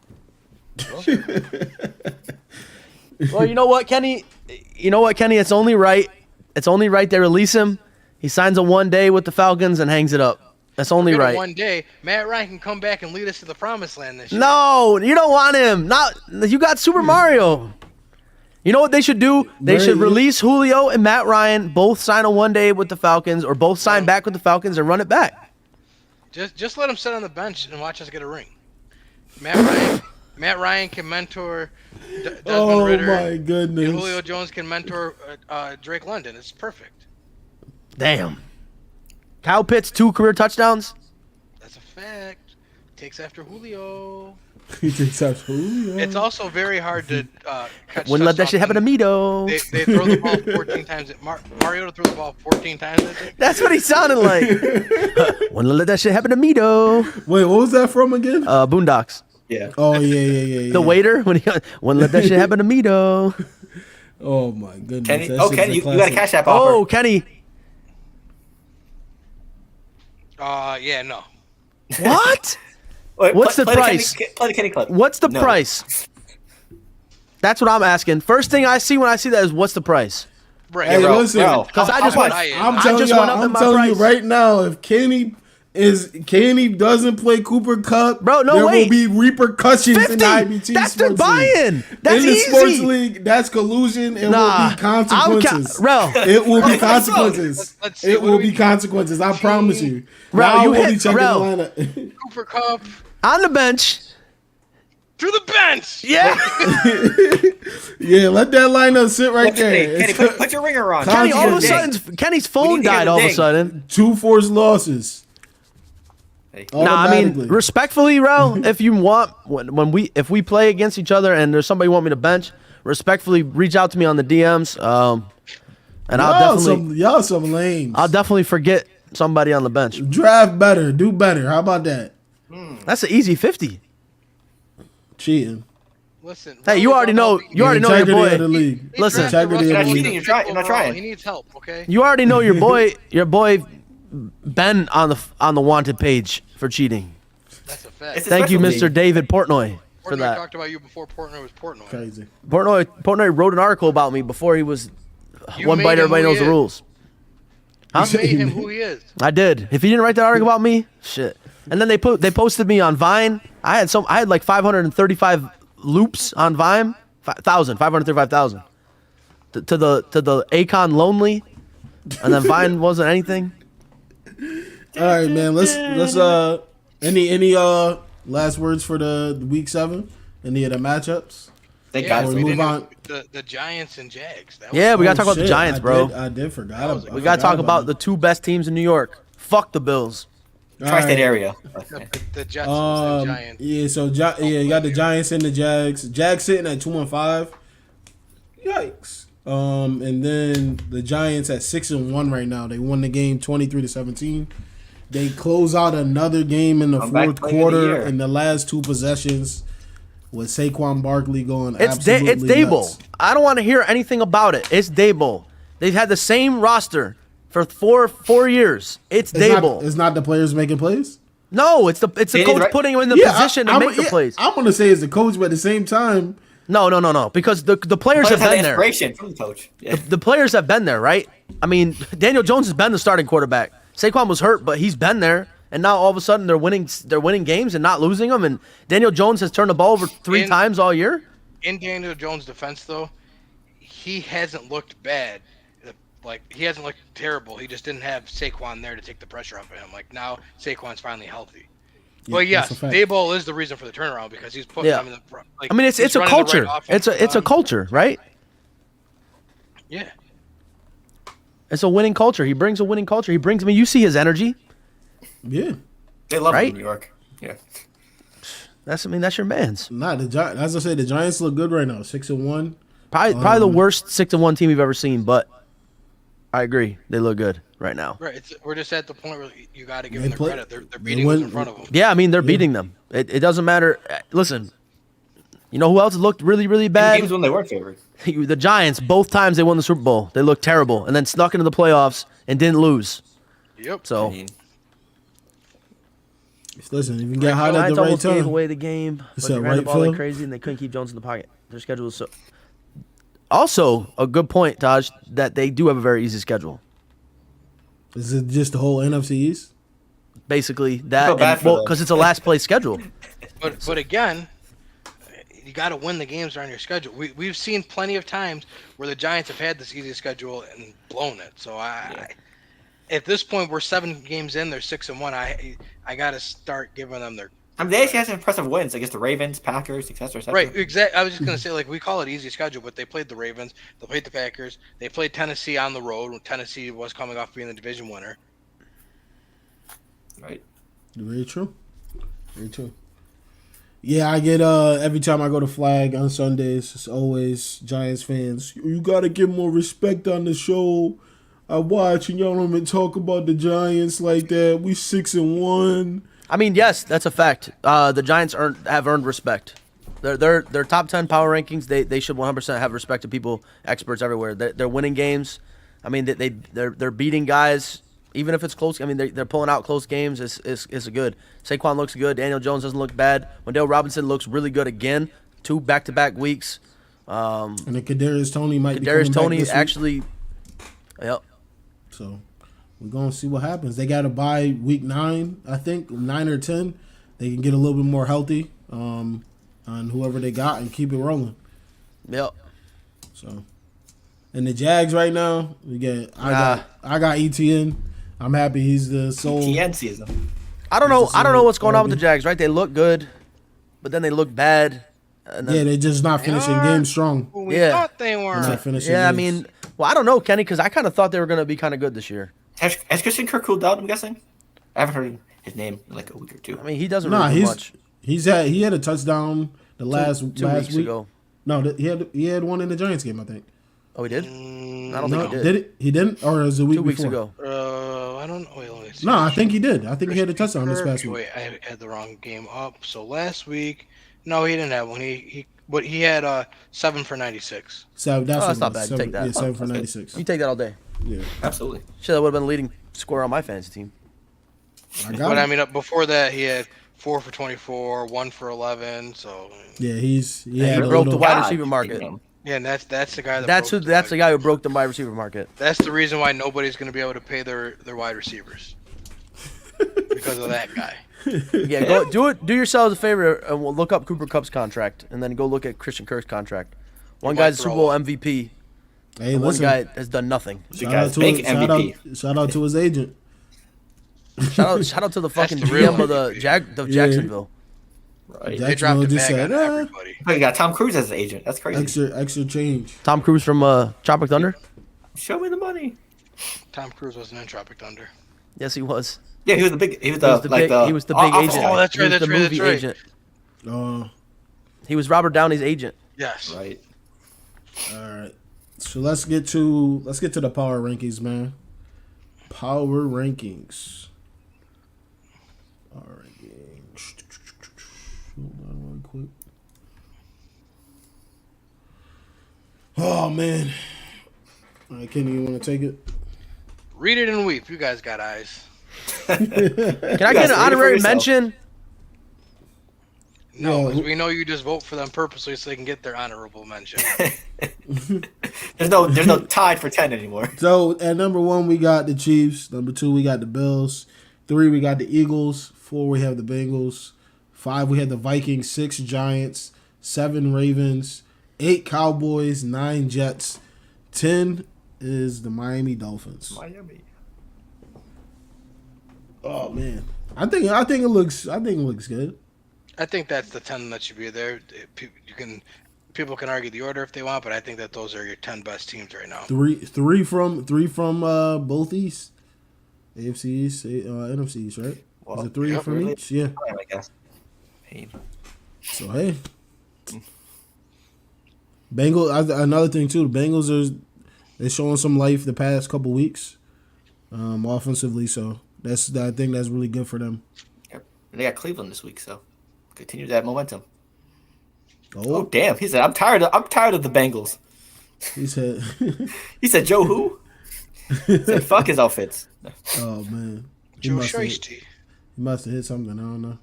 Well, you know what, Kenny? It's only right. It's only right they release him. He signs a 1 day with the Falcons and hangs it up. That's only Forget it right. One day, Matt Ryan can come back and lead us to the promised land this year. No, you don't want him. Not you got Super Mario. You know what they should do? They should release Julio and Matt Ryan, both sign a 1 day with the Falcons, or both sign back with the Falcons and run it back. Just let him sit on the bench and watch us get a ring. Matt Ryan can mentor Desmond Ritter. Oh my And goodness. Julio Jones can mentor Drake London. It's perfect. Damn. Kyle Pitts, 2 career touchdowns. That's a fact. Takes after Julio. He takes out Julio. It's also very hard to catch. Wouldn't let that shit happen to me though. They throw the ball 14 times. Mario threw the ball 14 times. I think. That's what he sounded like. Wouldn't let that shit happen to me though. Wait, what was that from again? Boondocks. Yeah. Oh yeah. The waiter when he wouldn't let that shit happen to me though. Oh my goodness. Kenny, That oh shit's Kenny, you got a classic. Cash App offer. Oh, Kenny. Yeah, no. What? Wait, What's the play price? Play the Kenny clip. What's the No. price? That's what I'm asking. First thing I see when I see that is what's the price? Right. Hey, bro, listen, bro. Because I just How went. much? I'm I telling just you, went up in I'm my telling you price. right now, if Kenny is Candy doesn't play Cooper Cup, Bro, no, there wait. will be repercussions 50. in the IBT That's sports the buy-in. league. That's in the easy. sports league, that's collusion. It will be consequences. Bro. It will be consequences. Let's see, It what will do be we- consequences. I promise you. Bro, Now you we'll hit- be checking bro. the lineup. Cooper Cup On the bench. to the bench. Yeah. Yeah, let that lineup sit right there. Kenny, It's put your ringer on. Kenny, all of a Consequences. sudden, Kenny's We phone need to hear died the all of a ding. sudden. 2 forced losses. Hey. Nah, I mean, Automatically. respectfully, Ro, if you want, if we play against each other and there's somebody you want me to bench, respectfully reach out to me on the DMs. And y'all some lames. I'll definitely forget somebody on the bench. Draft better, do better. How about that? That's an easy 50. Cheating. Listen. Hey, you already know. You already know your Integrity of the boy. league. Listen. Integrity of the cheating, league. you're not trying. He needs help. Okay. You already know your boy Ben on the wanted page for cheating. That's a fact. It's a Thank you, specialty. Mr. David Portnoy, for Portnoy that. talked about you before Portnoy was Portnoy. Crazy. Portnoy wrote an article about me before he was You one made bite. him Everybody who he knows the is. rules. Huh? You made him who he is. I did. If he didn't write that article about me, shit. And then they posted me on Vine. I had like 535 loops on Vine. 535,000. To the Akon Lonely, and then Vine wasn't anything. All right, man. Let's any last words for the week 7? Any of the matchups? Thank Yeah, God. we we move didn't on. The Giants and Jags. That Yeah, we gotta Oh, talk about the shit, Giants, bro. I did forgot. We gotta talk about the 2 best teams in New York. Fuck the Bills. Tri-state area. the Jets and Giants. Yeah, so you got the Giants and the Jags. Jags sitting at 2-5. Yikes. And then the Giants at 6-1 right now. They won the game 23-17. They close out another game in the Comeback fourth play of the quarter year. in the last 2 possessions with Saquon Barkley going It's absolutely Dable. nuts. I don't want to hear anything about it. It's Dable. They've had the same roster for four years. It's Dable. It's not the players making plays. No, it's the They did coach right- putting him in the position to make the plays. I'm gonna say it's the coach, but at the same time, No. Because the players Players have have the been there. inspiration from the coach. Yeah. The players have been there, right? I mean, Daniel Jones has been the starting quarterback. Saquon was hurt, but he's been there. And now all of a sudden they're winning games and not losing them. And Daniel Jones has turned the ball over 3 times all year. In Daniel Jones' defense, though, he hasn't looked bad. Like, he hasn't looked terrible. He just didn't have Saquon there to take the pressure off of him. Like, now Saquon's finally healthy. But yes, that's a fact. Daboll is the reason for the turnaround because he's putting them in the front. Like, I mean, it's he's a running the right culture. offense. It's a culture, right? Yeah. It's a winning culture. He brings a winning culture. He brings. I mean, you see his energy. yeah. They love Right? him in New York. Yeah. That's your man's. Nah, the Giants. As I said, the Giants look good right now. 6-1. Probably the worst 6-1 team we've ever seen, but I agree. They look good right now. Right. We're just at the point where you got to give They them their play- credit. They're they beating win- us in front of them. Yeah, I mean they're beating them. It doesn't matter. Listen, you know who else looked really, really In bad? games when they weren't favored. The Giants. Both times they won the Super Bowl, they looked terrible, and then snuck into the playoffs and didn't lose. Yep. So I mean, Listen, if you can get hot at Giants the right almost gave time. away the game, but said they ran the right, ball like Phil? crazy, and they couldn't keep Jones in the pocket. Their schedule is so. Also, a good point, Taj, that they do have a very easy schedule. Is it just the whole NFC East? Basically, feel that bad for them. because it's a last place schedule. But again, you got to win the games on your schedule. We've seen plenty of times where the Giants have had this easy schedule and blown it. So at this point, we're 7 games in. They're 6-1. I got to start giving them their. I mean, they actually had some impressive wins against the Ravens, Packers, etc. Right, exactly. I was just gonna say, like, we call it easy schedule, but they played the Ravens, they played the Packers, they played Tennessee on the road when Tennessee was coming off being the division winner. Right. Very true. Very true. Yeah, I get every time I go to Flag on Sundays, it's always Giants fans. You gotta give more respect on the show. I watch and y'all don't even talk about the Giants like that. We 6-1. I mean, yes, that's a fact. The Giants have earned respect. They're top 10 power rankings. They should 100% have respect to people, experts everywhere. They're winning games. I mean, they're beating guys, even if it's close. I mean, they're pulling out close games. It's good. Saquon looks good. Daniel Jones doesn't look bad. Wendell Robinson looks really good again. 2 back-to-back weeks. And then Kadarius Toney might be Kadarius coming Toney back this week. actually. Yep. So, we're gonna see what happens. They got to buy week 9, I think 9 or 10. They can get a little bit more healthy on whoever they got and keep it rolling. Yep. So, and the Jags right now, I got ETN. I'm happy he's the sole. ETN season. I don't know what's going on with the Jags. Right? They look good, but then they look bad. And then, they're just not finishing games strong. We thought they They're were. not finishing I games. mean, well, I don't know, Kenny, because I kind of thought they were going to be kind of good this year. Has Christian Kirk cooled out, I'm guessing? I haven't heard his name in like a week or two. I mean, he doesn't really do much. he had a touchdown the last weeks week. ago. No, he had one in the Giants game, I think. Oh, he did? I don't think he did. Did it? He didn't, or was it a week 2 weeks before? ago. I don't know. Wait, let me see. No, I think he did. I think he had a touchdown this past week. Wait, I had the wrong game up. So last week, no, he didn't have one. But he had 7 for 96. So that's not bad. Take that. Yeah, 7 for 96. You take that all day. Yeah, Absolutely. Shit, that would have been the leading scorer on my fantasy team. But I mean, before that, he had 4 for 24, 1 for 11. So yeah, he broke the wide receiver market. yeah, and that's the guy that That's the guy who broke the wide receiver market. That's the reason why nobody's going to be able to pay their wide receivers because of that guy. Yeah, go do yourselves a favor and we'll look up Cooper Kupp's contract and then go look at Christian Kirk's contract. One guy's a Super Bowl MVP. Hey, and one listen, guy has done nothing. The guy's big MVP. Shout out to his agent. Shout out to the fucking the real GM of Jacksonville. Right. They dropped the just bag said, on everybody. Oh, you got Tom Cruise as an agent. That's crazy. extra change. Tom Cruise from Tropic Thunder? Show me the money. Tom Cruise wasn't in Tropic Thunder. Yes, he was. Yeah, he was the big. He was He was the big agent. Oh, that's He was right, the movie right. agent. Oh, He was Robert Downey's agent. Yes. Right. all right. So let's get to the power rankings, man. Power rankings. Power rankings. Hold on one quick. Oh man. All right, Kenny, you want to take it? Read it and weep. You guys got eyes. Can I guys get an read it for honorary yourself. mention? No, Yeah. because we know you just vote for them purposely so they can get their honorable mention. There's no tie for 10 anymore. So at number 1 we got the Chiefs. Number 2 we got the Bills. 3 we got the Eagles. 4 we have the Bengals. 5 we had the Vikings. 6 Giants. 7 Ravens. 8 Cowboys. 9 Jets. 10 is the Miami Dolphins. Miami. Oh man, I think it looks good. I think that's the 10 that should be there. People can argue the order if they want, but I think that those are your 10 best teams right now. Three from both East, AFC East, NFC East, right? Well, Is it 3 from really? each? Yeah. I guess. Pain. So hey, Bengals. Another thing too, the Bengals they're showing some life the past couple weeks, offensively. So I think that's really good for them. Yep. And they got Cleveland this week, so continue that momentum. Oh, Oh damn! He said, "I'm tired of the Bengals." he said, He said, "Joe who?" He said, "Fuck his outfits." "Oh man, he Joe must have Shiesty. hit something. I don't know."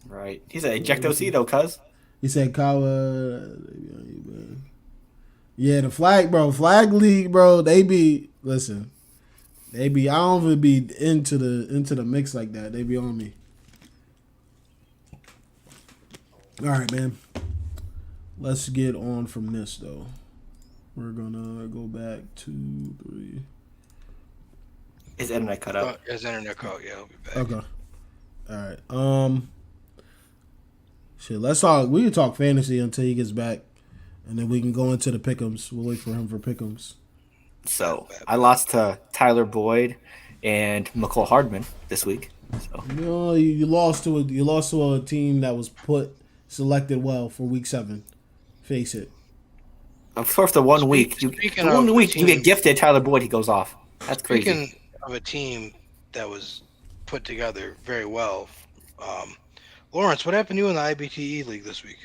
Right. He said, "Ejectocito, cuz." He said, yeah, the flag league, bro. They be I don't even be into the mix like that. They be on me. All right, man. Let's get on from this though. We're gonna go back 2, 3. His internet cut out. His internet code, yeah, I'll be back. Okay. All right. Shit. Let's talk. We can talk fantasy until he gets back, and then we can go into the pick'ems. We'll wait for him for pick'ems. So I lost to Tyler Boyd and McCole Hardman this week. So No, you lost to a team that was selected well for week 7. Face it. of course, the one week you get gifted Tyler Boyd, he goes off. That's crazy. Speaking of a team that was put together very well, Lawrence, what happened to you in the IBTE league this week?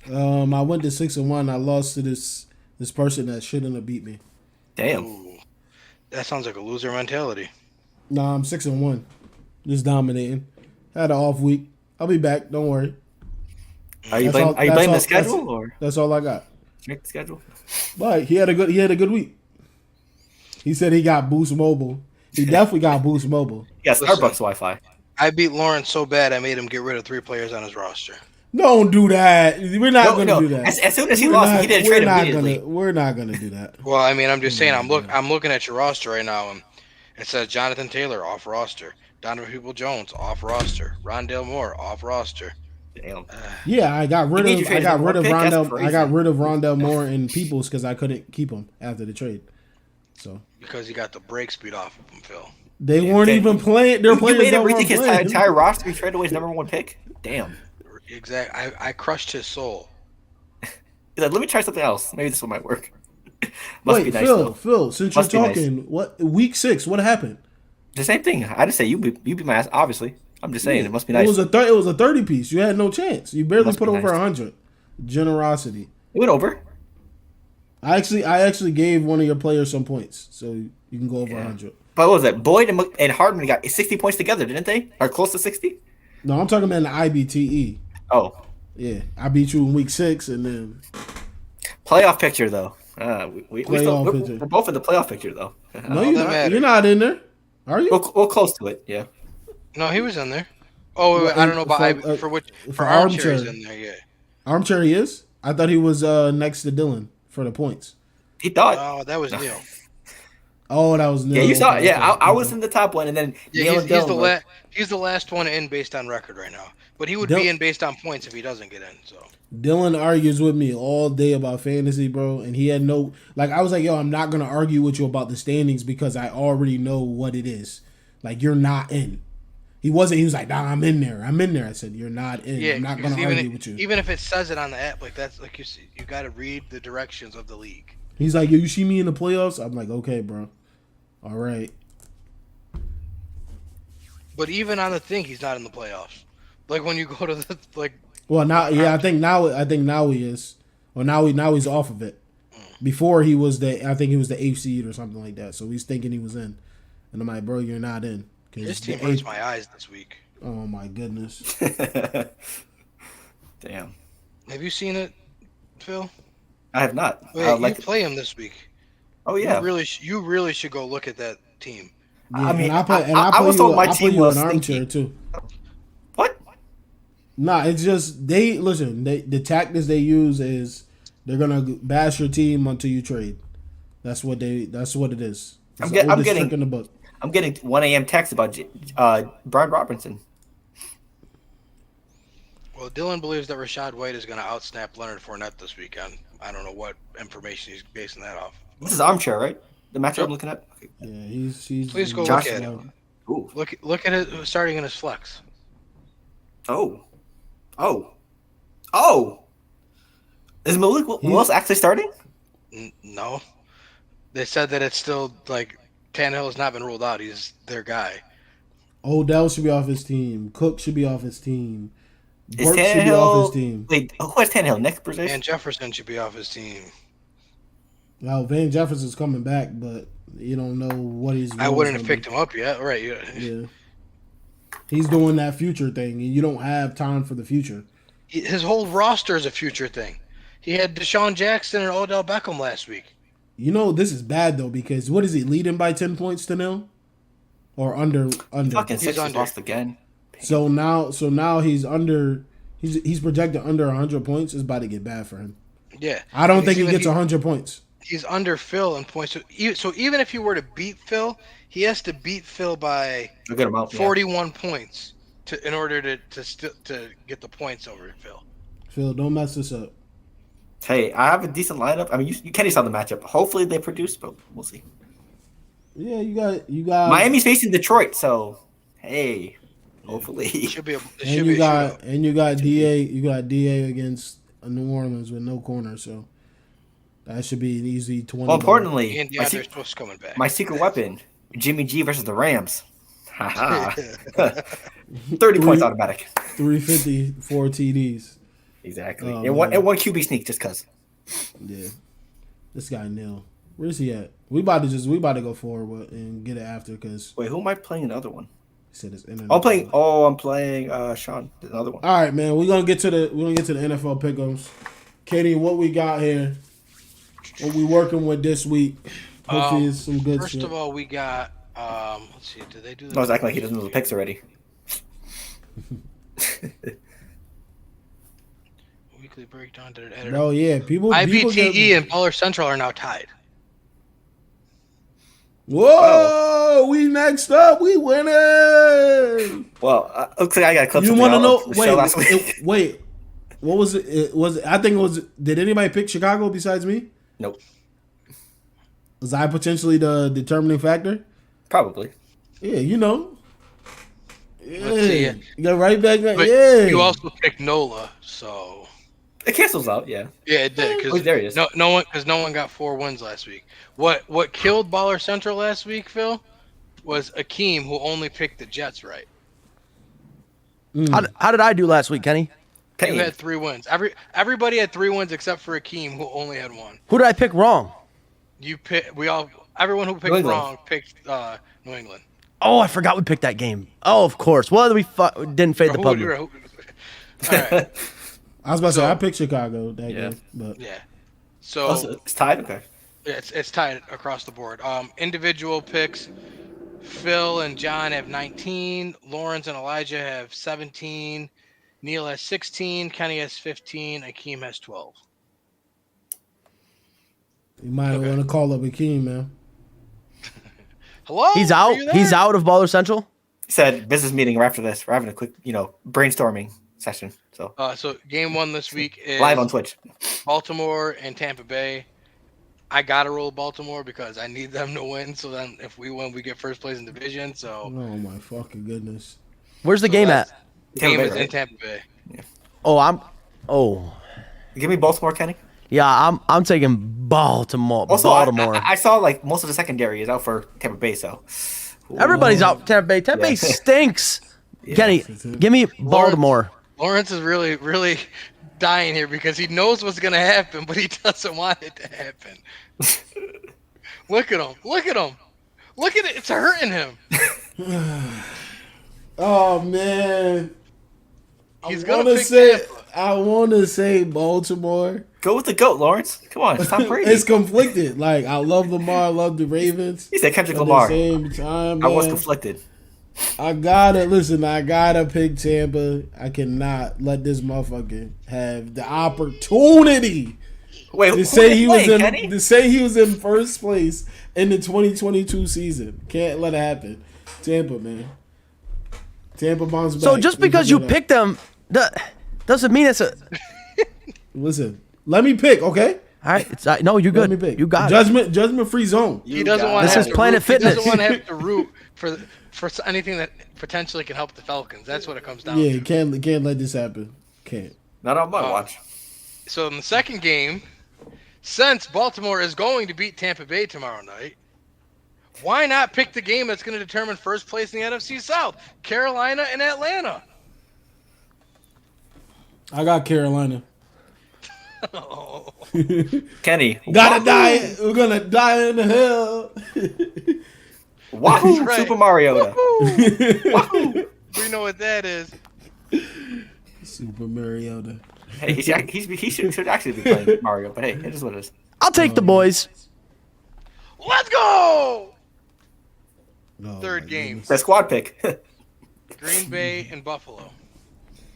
I went to 6-1. I lost to this person that shouldn't have beat me. Damn. Ooh, that sounds like a loser mentality. Nah, I'm 6-1. Just dominating. Had an off week. I'll be back. Don't worry. Are you That's blaming all- the schedule or That's all I got. the schedule? But he had a good week. He said he got Boost Mobile. He definitely got Boost Mobile. Yeah, Listen. Starbucks Wi-Fi. I beat Lawrence so bad I made him get rid of 3 players on his roster. Don't do that. We're not going to do that. As soon as he lost, he didn't trade immediately. We're not going to do that. Well, I mean, I'm just saying. I'm looking at your roster right now, and it says Jonathan Taylor off roster, Donovan Peoples-Jones off roster, Rondale Moore off roster. Damn. Yeah, I got rid of Rondale. I got rid of Rondale Moore. Moore and Peoples because I couldn't keep him after the trade. So because he got the break speed off of him, Phil. They weren't even playing. Their players made him weren't rethink his playing. entire roster. He traded away his number 1 pick. Damn. Exactly. I crushed his soul. He's like, let me try something else. Maybe this one might work. Must Wait, be nice, Phil, since Must you're be nice. talking, what week 6? What happened? The same thing. I didn't say you beat my ass. Obviously, I'm just saying it must be nice. It was a 30 piece. You had no chance. You barely Must put be over nice. 100. Generosity. It went over. I actually gave one of your players some points, so you can go over 100. But what was it? Boyd and Hardman got 60 points together, didn't they? Or close to 60? No, I'm talking about the IBTE. Oh, Yeah, I beat you in week 6, and then playoff picture though. We're both in the playoff picture though. no, you're not. matter. You're not in there, are you? We're close to it. Yeah. No, he was in there. Oh, wait, I don't know about for Armchair he's in there. Yeah. Armchair he is. I thought he was next to Dylan for the points. He thought. Oh, that was Neil. Oh, that was Neil. Yeah, you saw. Okay, Yeah, okay. I was in the top one, and then Yeah, Neil and Dylan. he's the last one in based on record right now. But he would Dylan- be in based on points if he doesn't get in. So Dylan argues with me all day about fantasy, bro, and he had no I was like, yo, I'm not gonna argue with you about the standings because I already know what it is. Like, you're not in. He wasn't. He was like, nah, I'm in there. I said, you're not in. yeah, I'm not because gonna argue with you. even if it says it on the app, like that's like you got to read the directions of the league. He's like, yo, you see me in the playoffs? I'm like, okay, bro. All right. But even on the thing, he's not in the playoffs. Like when you go to the like. Well, now, yeah, I think now he is. Or now he's off of it. Before he was I think he was the 8th seed or something like that. So he's thinking he was in, and I'm like, bro, you're not in. This team hurts my eyes this week. Oh my goodness. Damn. Have you seen it, Phil? I have not. Wait, you play him this week. Oh yeah. You really should go look at that team. Yeah, I mean, I was told my put team you was an stinky. armchair too. What? Nah, it's just the tactics they use is they're gonna bash your team until you trade. That's what it is. It's the oldest trick in the book. I'm getting 1 a.m. texts about Brian Robinson. Well, Dylan believes that Rashad White is going to outsnap Leonard Fournette this weekend. I don't know what information he's basing that off. This is armchair, right? The matchup I'm looking at. Okay. Yeah, he's. Please go Josh look at him. Ooh. Look at it starting in his flex. Oh. Is Malik Willis actually starting? No, they said that it's still like Tannehill has not been ruled out. He's their guy. Odell should be off his team. Cook should be off his team. Is Burks should be off his team. Wait, who has Tannehill? Next position? And Jefferson should be off his team. Well, Van Jefferson's coming back, but you don't know what he's. I wouldn't have picked him up yet. Right? Yeah. He's doing that future thing, and you don't have time for the future. His whole roster is a future thing. He had Deshaun Jackson and Odell Beckham last week. You know, this is bad though, because what is he leading by 10 points to nil, or under? Fucking He's Sixers under. lost again. So now he's under. He's projected under 100 points. It's about to get bad for him. Yeah, I don't think he Even gets 100 points. He's under Phil in points. So even if you were to beat Phil, he has to beat Phil by A good amount. 41 points in order to get the points over Phil. Phil, don't mess this up. Hey, I have a decent lineup. I mean, you can't saw the matchup. Hopefully they produce, but we'll see. Yeah, you got Miami's facing Detroit, so hey, hopefully. and you got DA. You got DA against New Orleans with no corner, so that should be an easy 20. More importantly, And DeAndre Swift's coming back. my secret weapon, Jimmy G versus the Rams. Haha. 30 points automatic. 350, 4 TDs. Exactly. Oh, and one QB sneak just cause. Yeah, this guy Neil. Where's he at? We about to go forward and get it after because Wait, who am I playing the other one? he said his internet. I'm playing Sean, the other one. All right, man. We're gonna get to the NFL pick'ems. Katie, what we got here? What we working with this week? Hopefully, it's some good First shit. of all, we got. Let's see. Did they do I was acting like he doesn't know the picks already. weekly breakdown? Did it edit? Bro, yeah, people IBTE get. and Baller Central are now tied. Whoa, we next up. We winning. Well, looks like I got clips. You want to know? last week. Wait. What was it? I think it was. Did anybody pick Chicago besides me? Nope. Was I potentially the determining factor? Probably. Yeah, you know. Yeah, Let's see it. you got right back. But Yeah. you also picked NOLA, so It cancels out. Yeah. yeah, it did. Oh, there he is. No one got 4 wins last week. What killed Baller Central last week, Phil, was Akeem, who only picked the Jets right. How did I do last week, Kenny? You had 3 wins. Everybody had 3 wins except for Akeem, who only had 1. Who did I pick wrong? Everyone who picked wrong picked New England. Oh, I forgot we picked that game. Oh, of course. Well, we didn't fade the public. All right. I was about to say I picked Chicago that game, but Yeah. So It's tied. Okay. yeah, it's tied across the board. Individual picks. Phil and John have 19. Lawrence and Elijah have 17. Neil has 16. Kenny has 15. Akeem has 12. you might want to call up Akeem, man. Hello? He's Are out. you there? He's out of Baller Central. He said business meeting after this. We're having a quick, brainstorming session. So So game 1 this week is live on Twitch. Baltimore and Tampa Bay. I gotta roll Baltimore because I need them to win. So then, if we win, we get first place in division. So Oh my fucking goodness. Where's the game at? game Tampa Bay, is in right? Tampa Bay. Give me Baltimore, Kenny. Yeah, I'm taking Baltimore. Also, Baltimore. I saw like most of the secondary is out for Tampa Bay. So Everybody's out. Tampa Bay. Tampa Bay Yeah. stinks. Kenny, give me Baltimore. Lawrence is really, really dying here because he knows what's gonna happen, but he doesn't want it to happen. Look at him! Look at him! Look at it! It's hurting him. Oh man. He's I gonna wanna pick say Tampa. I wanna say Baltimore. go with the goat, Lawrence. Come on, stop Brady. It's conflicted. Like I love Lamar, I love the Ravens. He said Kendrick At Lamar. the same time, I was man, conflicted. I gotta pick Tampa. I cannot let this motherfucker have the opportunity Wait, to who say they he playing, was in Kenny? to say he was in first place in the 2022 season. Can't let it happen. Tampa, man. Tampa bounce back. So just because you pick picked them, doesn't mean it's a. listen, let me pick, okay? All right, it's no, you're Let me good. pick. You got it. Judgment free zone. He doesn't got want. This is Planet He Fitness. doesn't want to have to root for anything that potentially can help the Falcons. That's what it comes down Yeah, to. can't let this happen. Can't. Not on my watch. So in the second game, since Baltimore is going to beat Tampa Bay tomorrow night, why not pick the game that's going to determine first place in the NFC South? Carolina and Atlanta. I got Carolina. Oh. Kenny, Gotta die. We're gonna die in the hell. Wahoo! Right. Super Mario. Woohoo! We know what that is. Super Mariota. Hey, he should actually be playing Mario, but hey, it is what it is. I'll take the boys. Let's go! Oh, Third my game. goodness. That squad pick. Green Bay and Buffalo.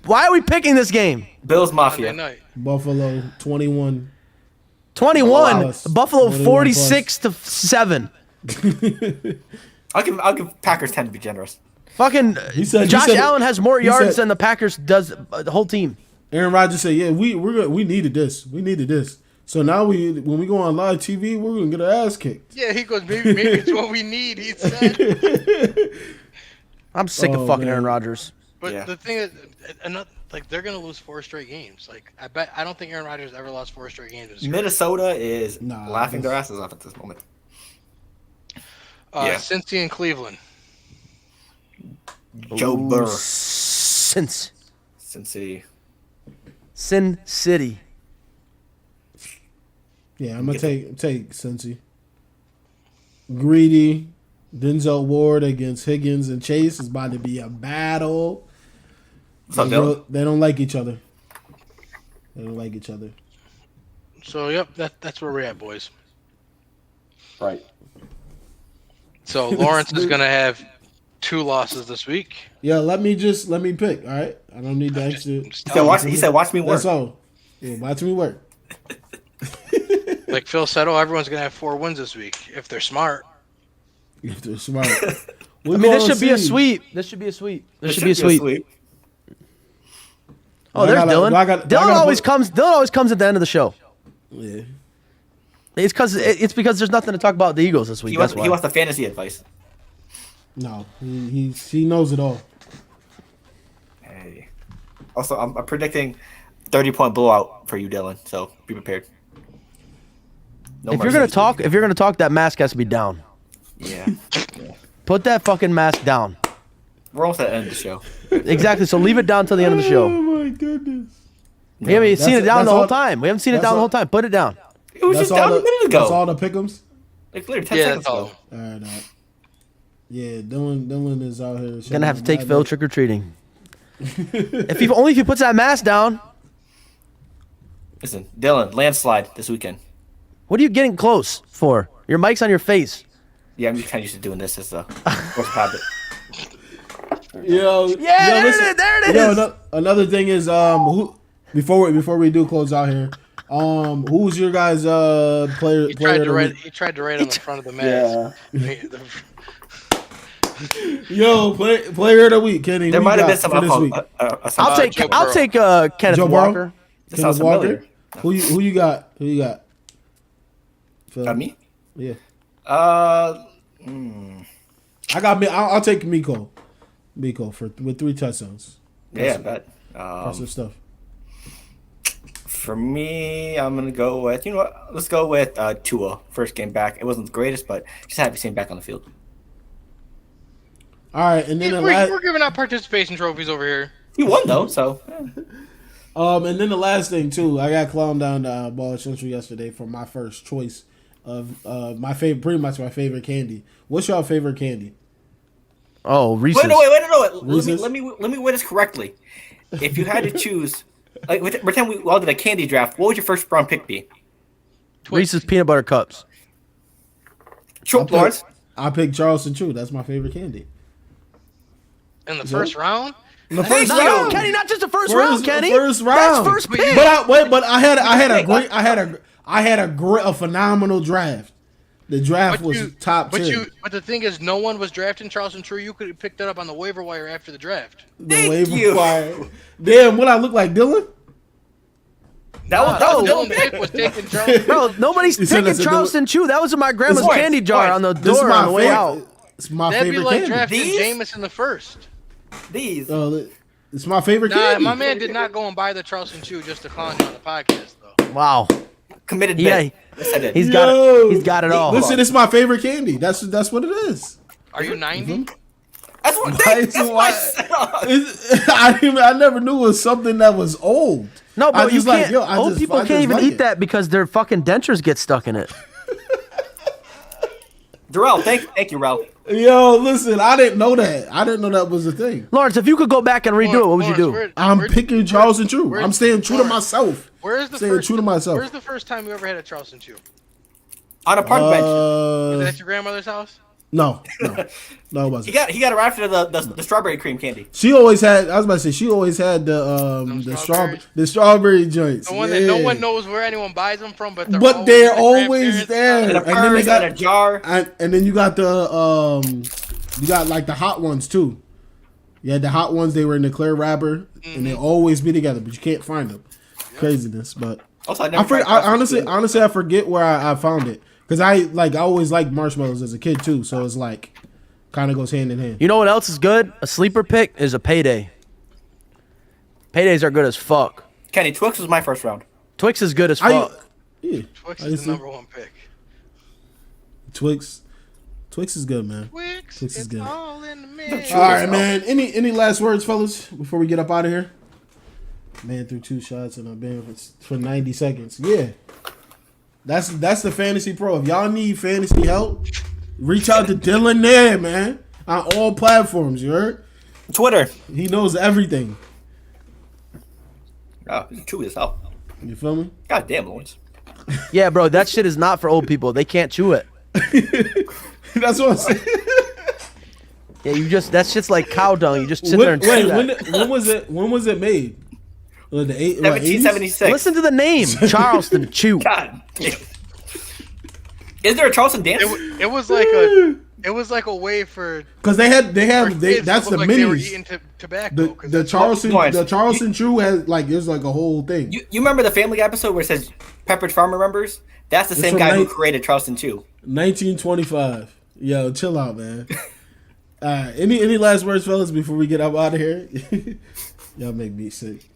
Why are we picking this game? Bills Monday Mafia. night. Buffalo 21. 21. Plus. Buffalo 21 46 to 7. I'll give Packers 10 to be generous. Fucking said- Josh he said- Allen has more he yards said- than the Packers does the whole team. Aaron Rodgers said, "Yeah, we needed this. We needed this. So now when we go on live TV, we're gonna get our ass kicked." Yeah, he goes, maybe it's what we need, he said. I'm sick Oh, of fucking man. Aaron Rodgers. But Yeah. the thing is, they're going to lose 4 straight games. I don't think Aaron Rodgers ever lost 4 straight games. in his career. Minnesota is Nah, laughing their that's- asses off at this moment. Yeah. Yeah. Cincy and Cleveland. Joe Burr. Sin Cincy. City. Yeah, I'm gonna take Cincy. Greedy, Denzel Ward against Higgins and Chase is about to be a battle. What's up, Dylan? They don't like each other. They don't like each other. So, yep, that's where we're at, boys. Right. So Lawrence is gonna have 2 losses this week. Yeah, let me pick. All right, I don't need the extra. I'm just He said, telling watch, you. he said, watch me work. That's all. Yeah, watch me work. Like Phil said, everyone's gonna have 4 wins this week if they're smart. If they're smart. I mean, this should be a sweep. This should be a sweep. This should be a sweep. Oh, there's Dylan. Dylan always comes at the end of the show. Yeah. It's because there's nothing to talk about the Eagles this week. He That's why. wants the fantasy advice. No, he knows it all. Hey. Also, I'm predicting 30-point blowout for you, Dylan. So be prepared. No if mercy. you're gonna talk, that mask has to be down. Yeah. Put that fucking mask down. We're almost at the end of the show. Exactly. So leave it down till the end of the show. Oh my goodness. We haven't seen it down the that's whole all- time. We haven't seen it that's down the all- whole time. Put it down. It was just down a minute ago. That's all the pick'ems. Like literally 10 Yeah, seconds that's all. ago. All right. All right. Yeah, Dylan is out here. Gonna have to take Phil trick or treating. If he puts that mask down. Listen, Dylan, landslide this weekend. What are you getting close for? Your mic's on your face. Yeah, I'm just kind of used to doing this as a force habit. Yo, Yeah, there it is. Another thing is who before we do close out here, who's your guys player? He player tried of to the write. week? He tried to write on the front of the mask. Yo, player of the week, Kenny. There who might you have been got some for this alcohol. week? I'll take Kenneth Joe Burrow? Walker. This sounds Kenneth familiar. Walker. Who you got? Who you got? Phil? Me? Yeah, Uh, I got me. I'll take Miko with 3 touchdowns. yeah, I bet. Impressive stuff. For me, I'm gonna go with let's go with Tua. First game back, it wasn't the greatest, but just happy to see him back on the field. All right, and then We're giving out participation trophies over here. He won though, so and then the last thing too, I got clowned down Ball Central yesterday for my first choice of pretty much my favorite candy. What's your favorite candy? Oh, Reese's. wait. Reese's? Let me word this correctly. If you had to choose, like pretend we all did a candy draft, what would your first round pick be? Reese's peanut butter cups. Lawrence. I picked Charleston Chew. That's my favorite candy. In the first round? In the first No, round, Kenny, not just the first round, Kenny. First round. That's first pick. But I had a phenomenal draft. The draft was top tier. But the thing is, no one was drafting Charleston True. You could have picked that up on the waiver wire after the draft. Thank you. Damn, what I look like, Dylan? That was Dylan Pick was taking Charleston. Bro, nobody's You said taking that's a Charleston Chew. That was in my grandma's Lawrence, candy jar on the This is door my on the way favorite. out. It's my That'd be favorite like candy. drafting These? Jameis in the first. These. It's my favorite Nah, candy. my man did not go and buy the Charleston Chew just to clown you on the podcast, though. Wow. Committed Yeah, bit. Yes, I did. He's got Yo. it. He's got it all. Listen, it's my favorite candy. That's what it is. Are you 90? That's what That's that's why- I never knew it was something that was old. No, I but you just like, can't. yo, I Old just- people I can't just even like eat it. that because their fucking dentures get stuck in it. Darrell, thank you, Ralph. Yo, listen, I didn't know that. I didn't know that was a thing. Lawrence, if you could go back and redo it, what would you do? I'm picking Charleston True. I'm staying true to myself. Where's the Staying first? true to myself. Where's the first time you ever had a Charleston Chew? On a park bench. Was it at your grandmother's house? No, it wasn't. He got it right after the strawberry cream candy. She always had. I was about to say she always had the strawberry joints. The one that no one knows where anyone buys them from, but They're always there. And a And then they purse got and a jar. and then you got you got like the hot ones too. You had the hot ones. They were in the clear wrapper, and they always be together, but you can't find them. Craziness, but Also, I never tried honestly, I forget where I found it because I always liked marshmallows as a kid too. So it's like kind of goes hand in hand. You know what else is good? A sleeper pick is a payday. Paydays are good as fuck. Kenny, Twix was my first round. Twix is good as fuck. Yeah, Twix I is used the to- number one pick. Twix is good, man. Twix Twix is it's good. all in the mix. All right, man. Any last words, fellas, before we get up out of here? Man threw 2 shots and I've been for 90 seconds. Yeah, that's the Fantasy Pro. If y'all need fantasy help, reach out to Dylan there, man. On all platforms, you heard? Twitter. He knows everything. Oh, he's true as hell. You feel me? God damn, Lawrence. Yeah, bro, that shit is not for old people. They can't chew it. That's what I'm saying. Yeah, that's just like cow dung. You just sit there and chew that. When was it? When was it made? The 1776. Listen to the name, Charleston Chew. God. Is there a Charleston dance? It was like a way for because they that's the like they were minis. eating tobacco. The Charleston Chew has like there's like a whole thing. You remember the Family Guy episode where it says Pepperidge Farm remembers? That's the same guy who created Charleston Chew. 1925. Yo, chill out, man. Any last words, fellas, before we get up out of here? Y'all make me sick.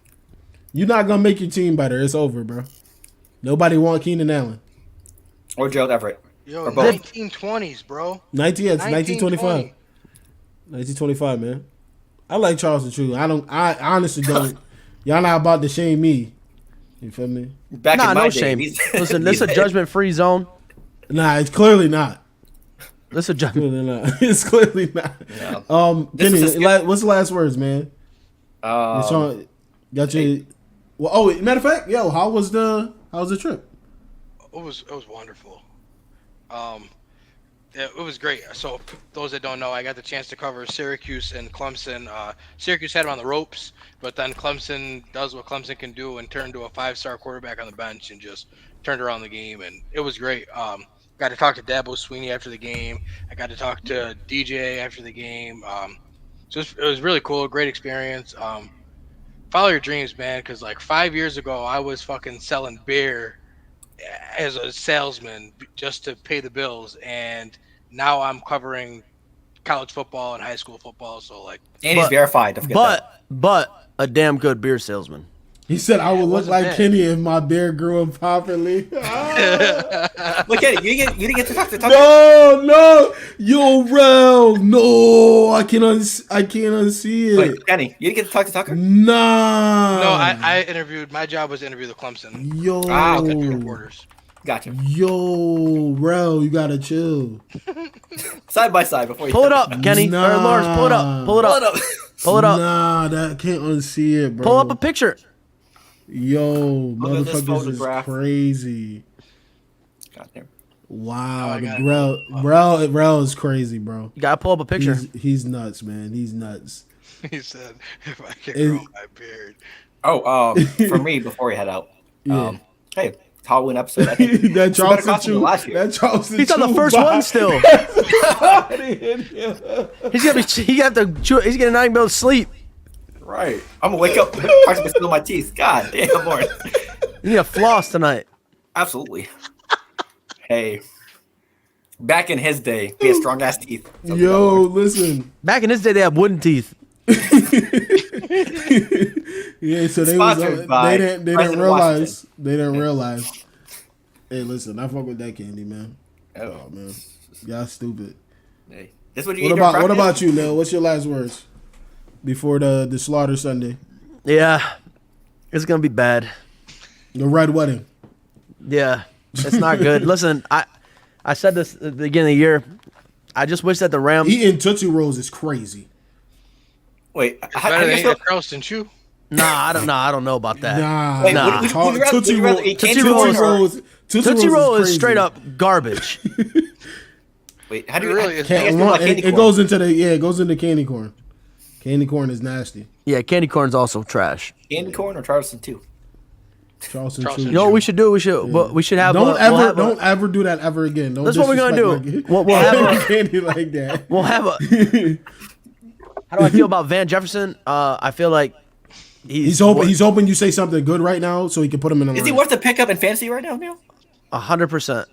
You're not gonna make your team better. It's over, bro. Nobody want Keenan Allen or Gerald Everett. Yo, or both. 1920s, bro. 1925. 1925, man. I like Charleston Chew. I honestly don't. Y'all not about to shame me. You feel me? Back in my no day, shame. Listen, this is a judgment-free zone. Nah, it's clearly not. This is a judgment. Clearly not. It's clearly not. Yeah. Kenny, what's the last words, man? Got you. Well, matter of fact, yo, how was the trip? It was wonderful. It was great. So those that don't know, I got the chance to cover Syracuse and Clemson. Syracuse had them on the ropes, but then Clemson does what Clemson can do and turned to a 5-star quarterback on the bench and just turned around the game, and it was great. Got to talk to Dabo Sweeney after the game. I got to talk to DJ after the game. So it was really cool, great experience. Follow your dreams, man, because like 5 years ago, I was fucking selling beer as a salesman just to pay the bills, and now I'm covering college football and high school football. So like, and he's verified. Don't forget but a damn good beer salesman. He said, "I would look like bad. Kenny if my beer grew up properly." Look at it. You didn't get to talk to Tucker. No, yo, Rel, no, I can't unsee it. Wait, Kenny, you didn't get to talk to Tucker. Nah. no, I interviewed. My job was to interview the Clemson Yo, reporters. Gotcha. Yo, Rel, you gotta chill. Side by side before you Pull it up, Kenny. Nah. Or Lawrence, pull it up. Pull it Pull it up. up. Pull it up. Nah, that can't unsee it, bro. Pull up a picture. Yo, Look at this motherfuckers is photograph. crazy. Goddamn. Wow, I got it. Rel is crazy, bro. You gotta pull up a picture. He's nuts, man. He's nuts. He said, "If I can grow my beard." Oh, for me before we head out. Yeah. Hey, Halloween episode. I think that it's a better Charleston costume than Chew. last year. That Charleston He's on the Chew first vibe. one still. He's gonna not even be able to sleep. Right. I'm gonna wake up practically steal my teeth. God damn, Lord. You need a floss tonight. Absolutely. Hey. Back in his day, he had strong ass teeth. So Yo, listen. Back in his day, they had wooden teeth. Yeah, so they Sponsored by they didn't President realize. Washington. They didn't realize. Hey, listen, I fuck with that candy, man. Oh man, y'all stupid. Hey. This what you eat during practice? What about you, Lil? What's your last words before the slaughter Sunday, Yeah, it's gonna be bad. the red wedding? Yeah, it's not good. Listen, I said this at the beginning of the year. I just wish that the Rams. Eating Tootsie Rolls is crazy. Wait, how Better do than you still... eating Charleston Chew. Nah, I don't know about that. Nah, Wait, Nah. would you rather eat Tootsie candy corn Rolls or... Tootsie Roll is crazy. straight up garbage. Wait, how do you... It really I is. guess Can't, you like it, candy it corn. goes into it goes into candy corn. Candy corn is nasty. Yeah, candy corn's also trash. Candy corn or Charleston too? Charleston Charleston Chew. You know what we should do? We should have. Don't we'll don't ever do that ever again. Don't That's what we're gonna do. disrespect We'll have a- candy like that. We'll have a. How do I feel about Van Jefferson? I feel like He's hoping you say something good right now so he can put him in the Is he line. worth the pickup in fantasy right now, Neil? 100%,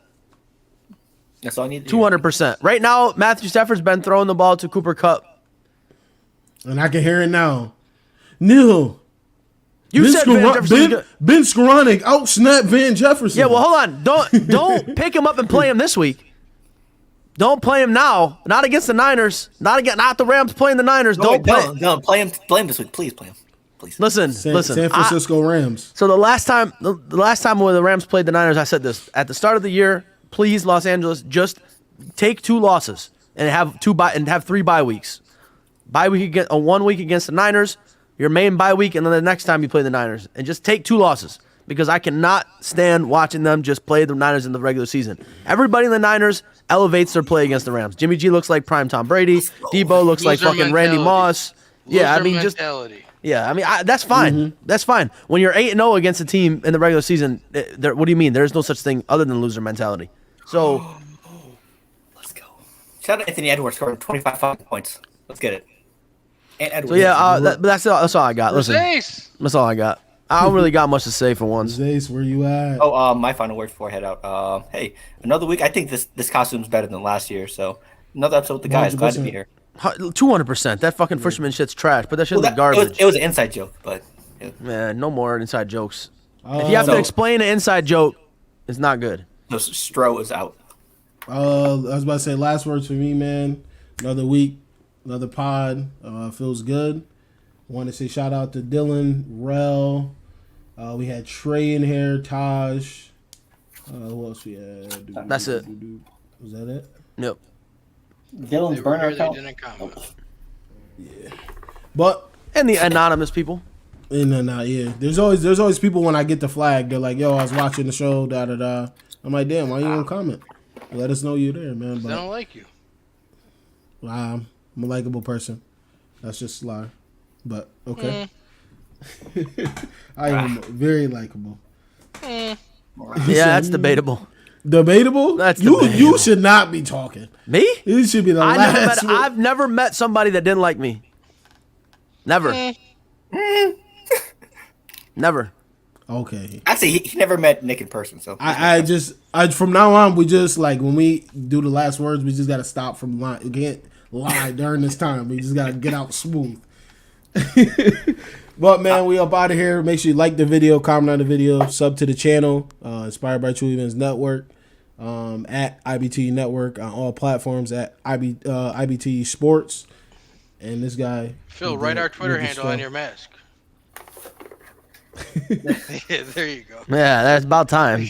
That's all I need to hear. 200%. Right now, Matthew Stafford's been throwing the ball to Cooper Kupp. And I can hear it now. Neil. You Ben said Van Jefferson's good. Ben Skoranek out-snapped Van Jefferson. Yeah, well, hold on. Don't pick him up and play him this week. Don't play him now. Not against the Niners. Not the Rams playing the Niners. No, Don't play. play him this week. Please play him. Please. Listen. San Francisco Rams. So the last time when the Rams played the Niners, I said this at the start of the year. Please, Los Angeles, just take 2 losses and have 3 bye weeks. Bye week one week against the Niners, your main bye week, and then the next time you play the Niners, and just take 2 losses because I cannot stand watching them just play the Niners in the regular season. Everybody in the Niners elevates their play against the Rams. Jimmy G looks like prime Tom Brady. Debo looks like Loser fucking Randy mentality. Moss. Yeah, I Loser mean, just mentality. yeah, I mean, that's fine. That's fine. When you're 8-0 against a team in the regular season, what do you mean? There's no such thing other than loser mentality. So, Let's go. Shout out Anthony Edwards scoring 25 fucking points. Let's get it. And Edwards. so yeah, that's all I got. Listen, Ace. that's all I got. I don't really got much to say for once. Zace, where you at? Oh, my final word before I head out. Hey, another week. I think this costume's better than last year. So another episode with the guys. Glad to be 100%. here. 200%. That fucking fisherman shit's trash, but that shit's Well, garbage. it was an inside joke, but yeah. Man, no more inside jokes. If you have to So- explain an inside joke, it's not good. So Stro is out. I was about to say last words for me, man. Another week, another pod. Feels good. Want to say shout out to Dylan, Rel. We had Trey in here, Taj. Who else we had? That's it. Was that it? Yep. Dylan's They were burner here, they account. didn't comment. But And the anonymous people. and then yeah, there's always people when I get the flag. They're like, "Yo, I was watching the show." Da da da. I'm like, "Damn, why you don't comment? Let us know you're there, man." They But don't like you. I'm a likable person. That's just sly. But okay. I am very likable. Yeah, that's debatable. Debatable? That's you. debatable. You should not be talking. Me? You should be the last. one. I've never met somebody that didn't like me. Never. Never. Okay. Actually, he never met Nick in person. So I from now on we just like when we do the last words we just gotta stop from lying. We can't lie during this time. We just gotta get out smooth. But man, we up out of here. Make sure you like the video, comment on the video, sub to the channel. Inspired by True Events Network. At IBTE Network on all platforms at IBTE Sports. And this guy Phil, write our Twitter handle on your mask. Yeah, there you go. Yeah, that's about time.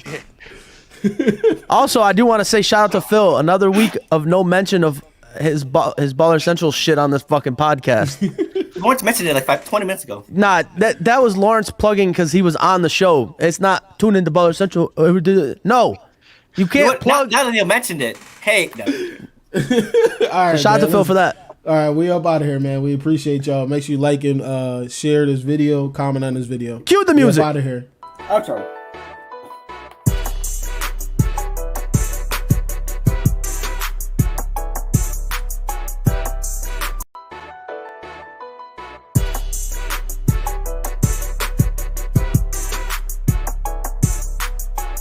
Also, I do want to say shout out to Phil. Another week of no mention of his Baller Central shit on this fucking podcast. Lawrence mentioned it like 20 minutes ago. Nah, that was Lawrence plugging because he was on the show. It's not tune into Baller Central. No, you can't plug. Now that you mentioned it, hey, no. All right, Shout out to man, Phil for that. All right, we up out of here, man. We appreciate y'all. Make sure you like and share this video, comment on this video. Cue the We music. up out of here. Outro.